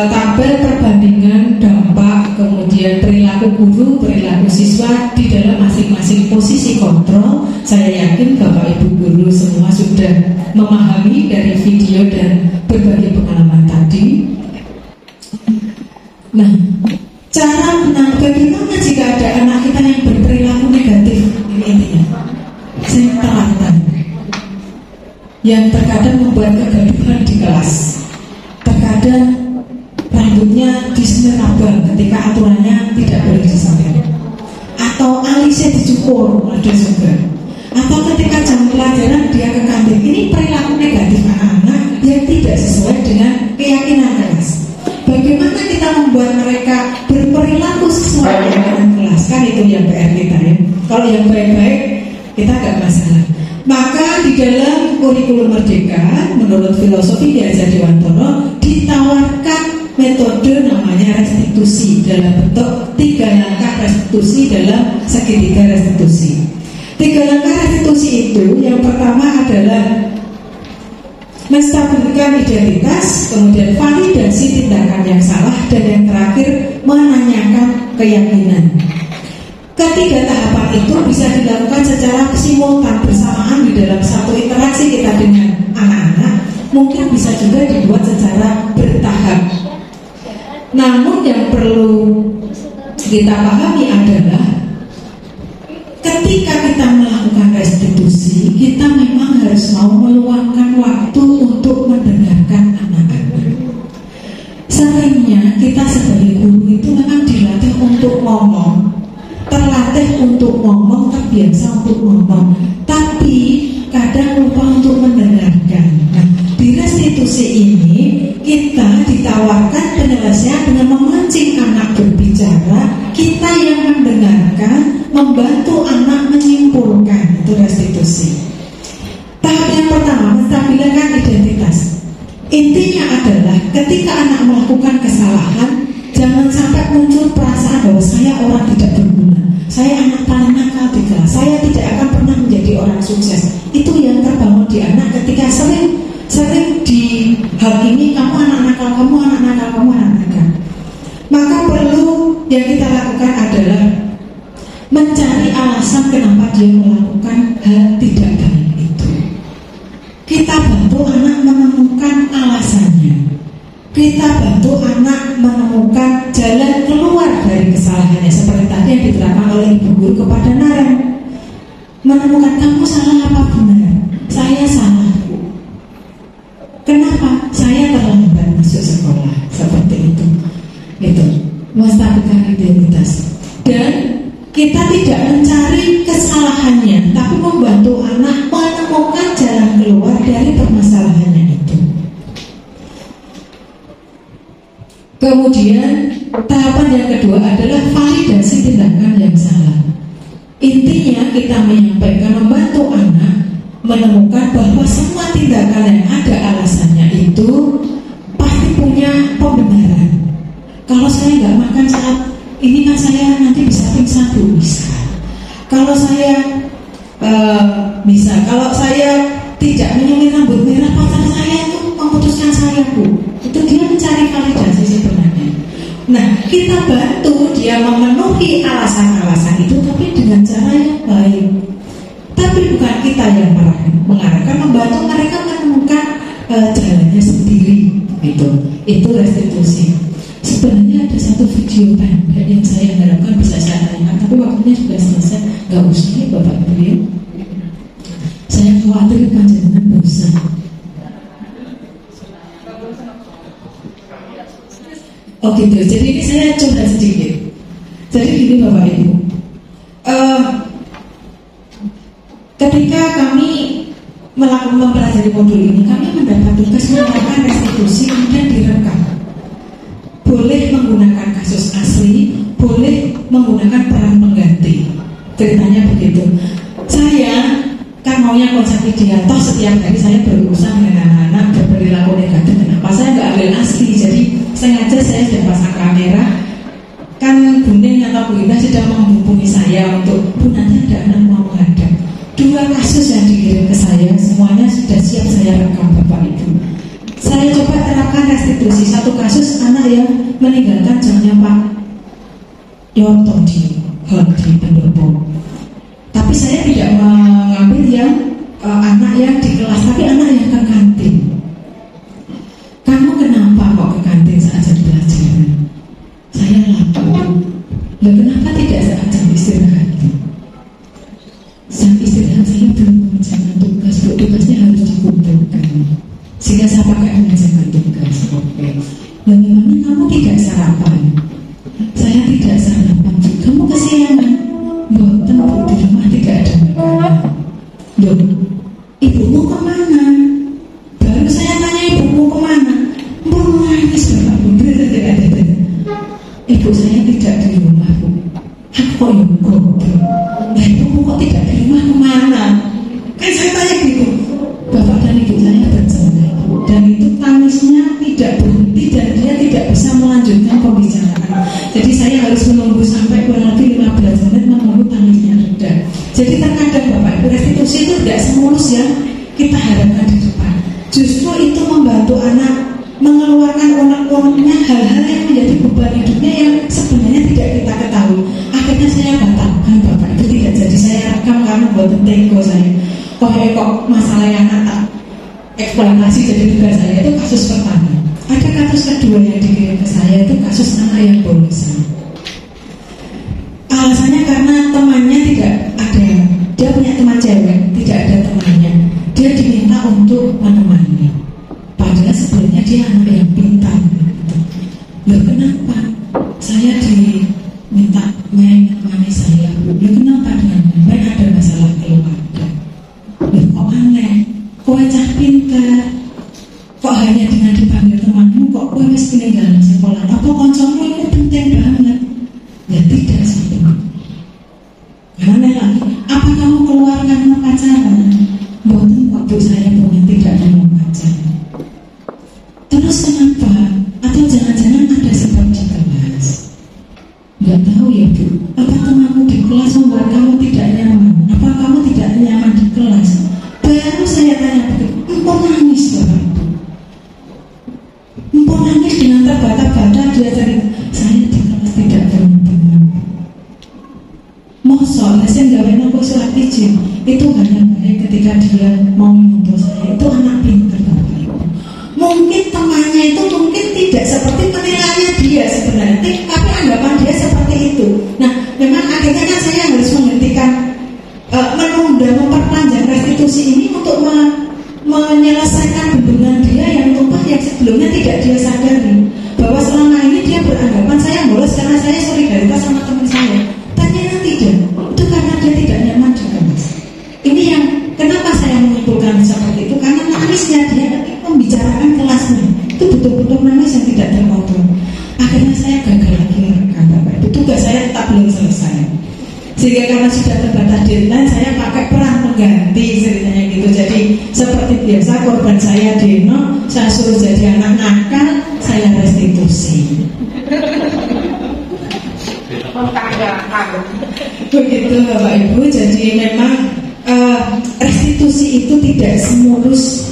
tabel perbandingan dampak kemudian perilaku guru, perilaku siswa di dalam masing-masing posisi kontrol. Saya yakin Bapak Ibu guru semua sudah memahami dari video dan berbagi pengalaman tadi. Nah, bagaimana jika ada anak kita yang berperilaku negatif, ini intinya, sentratan, yang terkadang membuat kegaduhan di kelas, terkadang rambutnya disemir abang ketika aturannya tidak boleh disampaikan, atau alisnya dicukur, ada juga, atau ketika jam pelajaran dia ke kantin. Ini perilaku negatif anak-anak yang tidak sesuai dengan keyakinan kelas. Bagaimana kita membuat mereka berperilaku sesuai dengan kelas? Kan itu yang PR kita ya. Kalau yang baik-baik kita gak masalah. Maka di dalam kurikulum Merdeka, menurut filosofi Ki Hajar Dewantara, ditawarkan metode namanya restitusi dalam bentuk 3 langkah restitusi dalam segitiga restitusi. 3 langkah restitusi itu, yang pertama adalah menstabilkan identitas, kemudian validasi tindakan yang salah, dan yang terakhir menanyakan keyakinan. Ketiga tahapan itu bisa dilakukan secara simultan bersamaan di dalam satu interaksi kita dengan anak-anak, mungkin bisa juga dibuat secara bertahap. Namun yang perlu kita pahami adalah ketika kita melakukan restitusi, kita memang harus mau meluangkan waktu untuk mendengarkan anak-anak. Seringnya kita sebagai guru itu memang dilatih untuk ngomong, terlatih untuk ngomong, terbiasa untuk ngomong, tapi kadang lupa untuk mendengarkan. Nah, di restitusi ini kita ditawarkan penyelesaian dengan memancing anak berbicara, kita yang mendengarkan, membantu anak menyimpulkan. Itu restitusi. Tahap yang pertama, menstabilkan identitas. Intinya adalah ketika anak melakukan kesalahan, jangan sampai muncul perasaan bahwa saya orang tidak berguna, saya anak paling nakal di kelas, saya tidak akan pernah menjadi orang sukses. Itu yang terbangun di anak ketika sering dihakimi, kamu anak nakal, kamu anak nakal, kamu anak nakal. Maka perlu yang kita lakukan adalah mencari alasan kenapa dia melakukan hal tidak baik itu. Kita bantu anak menemukan alasannya. Kita bantu anak menemukan jalan keluar dari kesalahannya, seperti tadi yang diterapkan oleh ibu guru kepada Naren. Menemukan, kamu salah apa benar? Saya salah, Bu. Kenapa? Saya terlambat masuk sekolah. Seperti itu. Itu menstabilkan identitas. Dan kita tidak mencari kesalahannya, tapi membantu anak menemukan jalan keluar dari permasalahannya itu. Kemudian tahapan yang kedua adalah validasi tindakan yang salah. Intinya kita menyampaikan, membantu anak menemukan bahwa semua tindakan yang ada alasannya itu pasti punya pembenaran. Kalau saya nggak makan saat ini kan saya nanti bisa pingsan, Bu. Bisa. Kalau saya kalau saya tidak menyemir rambut merah, pacar saya itu memutuskan saya, Bu. Itu dia mencari validasi sebenarnya. Nah, kita bantu dia memenuhi alasan-alasan itu, tapi dengan cara yang baik. Tapi bukan kita yang mengarahkan, membantu mereka menemukan jalannya sendiri. Itu restitusi. Sebenarnya ada satu video pendek yang saya harapkan bisa saya tayangkan, tapi waktunya sudah selesai. Gak usah ya Bapak Ibu. Saya khawatir panjenengan bosan. Oh gitu. Jadi ini saya coba sedikit. Jadi gini Bapak Ibu. Ketika kami melakukan mempelajari modul ini, kami mendapat tugas melakukan restitusi kemudian direkam. Boleh menggunakan kasus asli, boleh menggunakan peran pengganti. Ceritanya begitu. Saya kan maunya konsep ideal. Toh setiap hari saya berurusan dengan anak-anak berperilaku negatif. Kenapa saya nggak ambil asli? Jadi sengaja saya sudah pasang kamera. Kan Bunding atau Bu Indah sudah menghubungi saya untuk, Bu nanti ada anak mau menghadap. 2 kasus yang dikirim ke saya, semuanya sudah siap saya rekam Bapak Ibu. Saya coba terapkan restitusi. 1 kasus anak yang meninggalkan jamnya Pak Yoto di pendopo. Tapi saya tidak mengambil yang anak yang di kelas, tapi anak yang ke kantin. Kamu kenapa kok ke kantin saat jam pelajaran? Saya lapar. Loh, kenapa tidak saat jam istirahat? Jam istirahat saya belum mengerjakan tugas, tugasnya harus dikumpulkan. Sehingga saya pakai mengerjakan tugas. Oke. Bagaimana kamu tidak sarapan? Saya tidak sarapan. Kamu kesiangan? Boten, Bu, di rumah tidak ada makanan. Loh, ibumu kemana? Baru saya tanya ibumu kemana? Menangis Bapak Bu. Ibu saya tidak di rumah, Bu. Aku yang goblok. Nah, ibumu kok tidak di rumah kemana? Kan saya tanya gitu. Bapak dan ibu saya bercerai, dan itu tangisnya tidak berhenti dan dia tidak bisa melanjutkan pembicaraan. Jadi saya harus menunggu sampai kurang lebih 15 menit menunggu tangisnya reda. Jadi terkadang Bapak Ibu, restitusi itu tidak semulus yang kita harapkan di depan. Justru itu membantu anak mengeluarkan unek-uneknya, hal-hal yang menjadi beban hidupnya yang sebenarnya tidak kita ketahui. Akhirnya saya batalkan Bapak Ibu, tidak jadi saya rekam karena buat teko saya. Kok masalah yang anak eksploitasi jadi tugas saya itu kasus pertama. Ada kasus kedua yang dikirim ke saya, itu kasus anak yang bolos. Alasannya karena temannya tidak ada dia punya teman cewek, tidak ada temannya, dia diminta untuk menemani. Padahal sebenarnya dia anak yang pintar gitu. Loh kenapa saya diminta menemani saya? Loh kenapa dengan main ada masalah keluarga? Loh kok aneh, kowe cah pintar, kok hanya dengan dipanggil temanmu kok kowe wis peninggalan sekolah? Apa kancamu itu penting banget? Ya tidak sebetulnya. Karena lagi, apa kamu keluar karena pacaran? Mboten kok Bu, saya punya tidak ada mau pacaran. Terus kenapa? Atau jangan-jangan ada sebab di kelas? Nggak tahu ya Bu. Apa temanmu di kelas membuat kamu tidak nyaman? Apa kamu tidak nyaman di kelas? Baru saya tanya begitu, empok nangis Bapak Ibu. Empok nangis dengan terbata-bata dia cerita, saya di kelas tidak punya teman. Mosok, saya nggak pernah aku surat izin. Itu hanya baik ketika dia mau menuntut saya. Itu anak pintar Bapak Ibu. Mungkin temannya itu mungkin tidak seperti penilaiannya dia sebenarnya, tapi anggapan dia seperti itu. Nah, memang akhirnya kan saya harus menghentikan, menunda, memperpanjang restitusi ini untuk menyelesaikan bendungan dia yang tumpah yang sebelumnya tidak dia sadari bahwa selama ini dia beranggapan saya bolos karena saya solidaritas sama teman saya. Ternyata tidak, itu karena dia tidak nyaman di kelas. Ini yang kenapa saya menyimpulkan seperti itu, karena nangisnya dia membicarakan kelasnya itu betul-betul nangis yang tidak terkontrol. Akhirnya saya gagal lagi merekam Bapak Ibu. Tugas saya tetap belum selesai. Sehingga karena sudah terbatas deadline, saya pakai peran pengganti ceritanya gitu. Jadi seperti biasa korban saya Deno, saya suruh jadi anak nakal, saya restitusi. Begitu Bapak Ibu. Jadi memang restitusi itu tidak semulus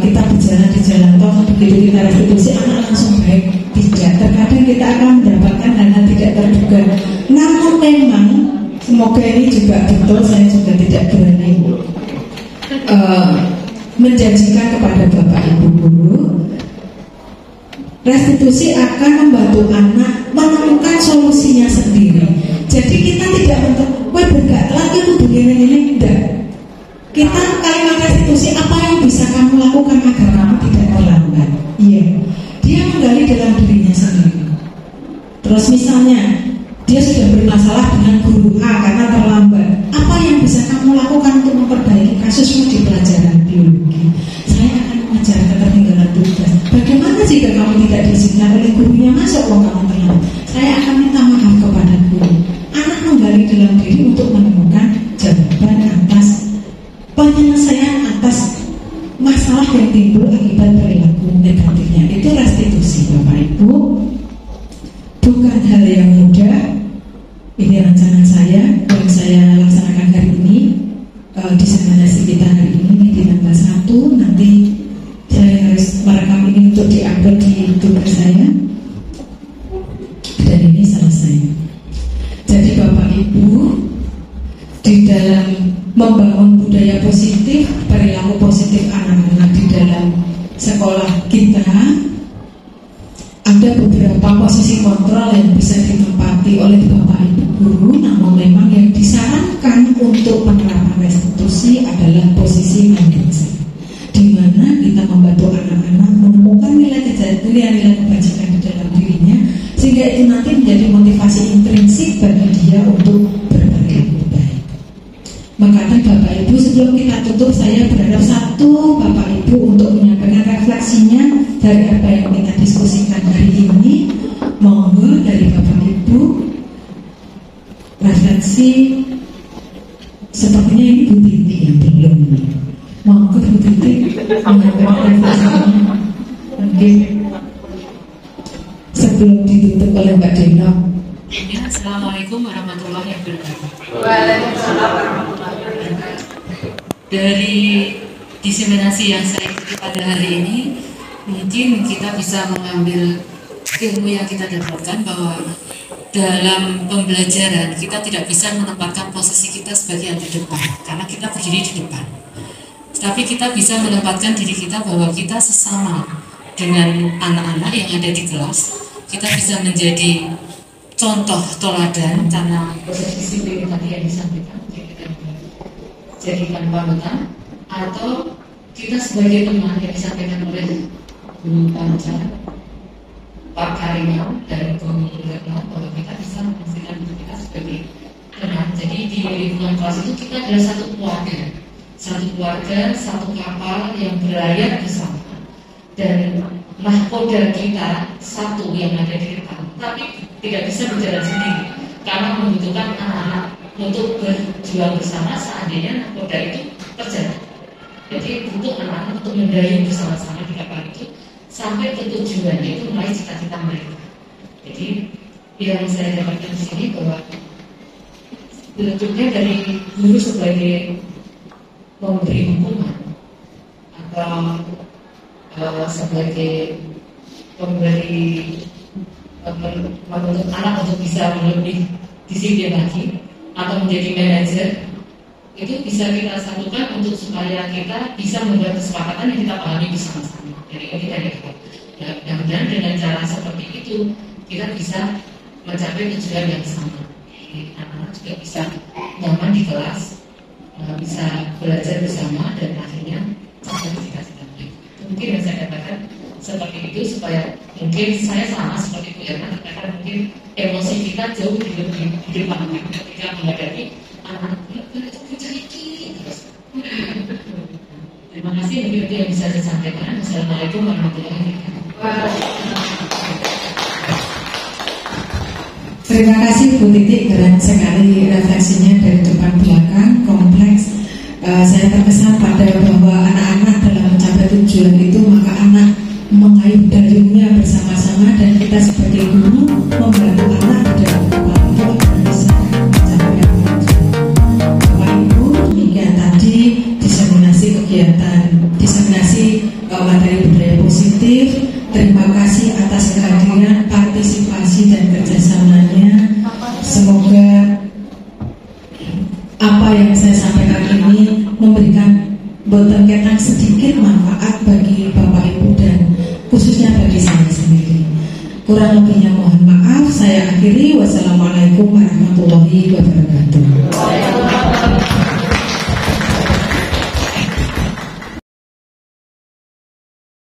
kita berjalan di jalan tol, begitu kita restitusi anak langsung baik. Tidak, terkadang kita akan mendapatkan hal-hal tidak terduga. Namun memang semoga ini juga betul, saya juga tidak berani menjanjikan kepada Bapak Ibu guru, restitusi akan membantu anak menemukan solusinya sendiri. Jadi kita tidak untuk bergerak lagi begini ini, tidak. Kita kalimat restitusi, apa yang bisa kamu lakukan agar kamu tidak terlambat? Iya, dia menggali dalam dirinya sendiri. Terus misalnya dia sudah bermasalah dengan guru A karena terlambat. Apa yang bisa kamu lakukan untuk memperbaiki kasusmu di pelajaran biologi? Saya akan mengajar ketertinggalan tugas. Bagaimana jika kamu tidak diizinkan oleh gurunya masuk kamu terlambat? Saya akan minta maaf kepada guru. Anak menggali dalam diri untuk menemukan jawaban atas penyelesaian atas masalah yang timbul akibat perilaku negatifnya. Itu restitusi Bapak Ibu. Bukan hal yang mudah. Ini rancangan saya yang saya laksanakan hari ini, diseminasi kita hari ini di tanggal 1. Nanti saya harus merekam ini untuk diupload di YouTube saya, dan ini selesai. Jadi Bapak Ibu, di dalam membangun budaya positif, perilaku positif anak-anak di dalam sekolah kita, ada beberapa posisi kontrol yang bisa ditempati oleh Bapak Ibu guru. Namun memang yang disarankan untuk penerapan restitusi adalah posisi manajer, di mana kita membantu anak-anak menemukan nilai-nilai kebajikan di dalam dirinya, sehingga itu nanti menjadi motivasi intrinsik bagi dia untuk berperilaku baik. Maka Bapak Ibu, sebelum kita tutup, saya berharap satu Bapak Ibu untuk menyampaikan refleksinya dari apa yang kita diskusikan hari ini. Monggo dari Bapak Ibu refleksi. Sepertinya ini Bu Titi yang belum. Monggo Bu Titi menyampaikan refleksinya. Mungkin sebelum ditutup oleh Mbak Deno. Assalamualaikum warahmatullahi wabarakatuh. Waalaikumsalam warahmatullahi wabarakatuh. Dari diseminasi yang saya ikuti pada hari ini, mungkin kita bisa mengambil ilmu yang kita dapatkan bahwa dalam pembelajaran kita tidak bisa menempatkan posisi kita sebagai yang di depan karena kita berdiri di depan. Tapi kita bisa menempatkan diri kita bahwa kita sesama dengan anak-anak yang ada di kelas. Kita bisa menjadi contoh teladan karena posisi tadi yang disampaikan. jadikan panutan, atau kita sebagai teman yang disampaikan oleh Guru Panca, Pak Karimau dan Guru Retno, bahwa kita bisa memastikan kita sebagai teman. Jadi di lingkungan kelas itu kita adalah satu keluarga, satu kapal yang berlayar bersama, dan nahkoda kita satu yang ada di depan, tapi tidak bisa berjalan sendiri karena membutuhkan anak-anak untuk berjuang bersama seandainya nahkoda itu terjadi. Jadi butuh anak-anak untuk mendayung bersama-sama di kapal itu sampai ke tujuan, yaitu meraih cita-cita mereka. Jadi yang saya dapatkan di sini bahwa bentuknya dari guru sebagai memberi hukuman atau sebagai pemberi menuntut anak untuk bisa lebih disiplin lagi atau menjadi manajer, itu bisa kita satukan untuk supaya kita bisa membuat kesepakatan yang kita pahami bersama-sama dari kita. Dan dengan cara seperti itu kita bisa mencapai tujuan yang sama. Anak-anak juga bisa nyaman di kelas, bisa belajar bersama, dan akhirnya capai cita-cita mereka. Mungkin yang saya katakan seperti itu supaya mungkin saya sama seperti Bu Erna, karena mungkin emosi kita jauh di depan ketika menghadapi anak-anak itu kecil terus. Terima kasih mungkin itu yang bisa saya sampaikan. Assalamualaikum warahmatullahi wabarakatuh. Terima kasih Bu Titik, keren sekali refleksinya dari depan belakang, kompleks. Saya terkesan pada bahwa anak-anak dalam mencapai tujuan itu, maka anak mengayuh dayungnya bersama-sama, dan kita sebagai guru membantu anak dalam membantu agar bisa mencapai tujuan. Bapak Ibu, demikian tadi diseminasi materi budaya positif. Terima kasih atas kehadiran, partisipasi dan kerjasamanya. Semoga apa yang saya sampaikan ini memberikan boten ketang sedikit manfaat bagi Bapak Ibu dan khususnya bagi saya sendiri. Kurang lebihnya mohon maaf. Saya akhiri. Wassalamualaikum warahmatullahi wabarakatuh.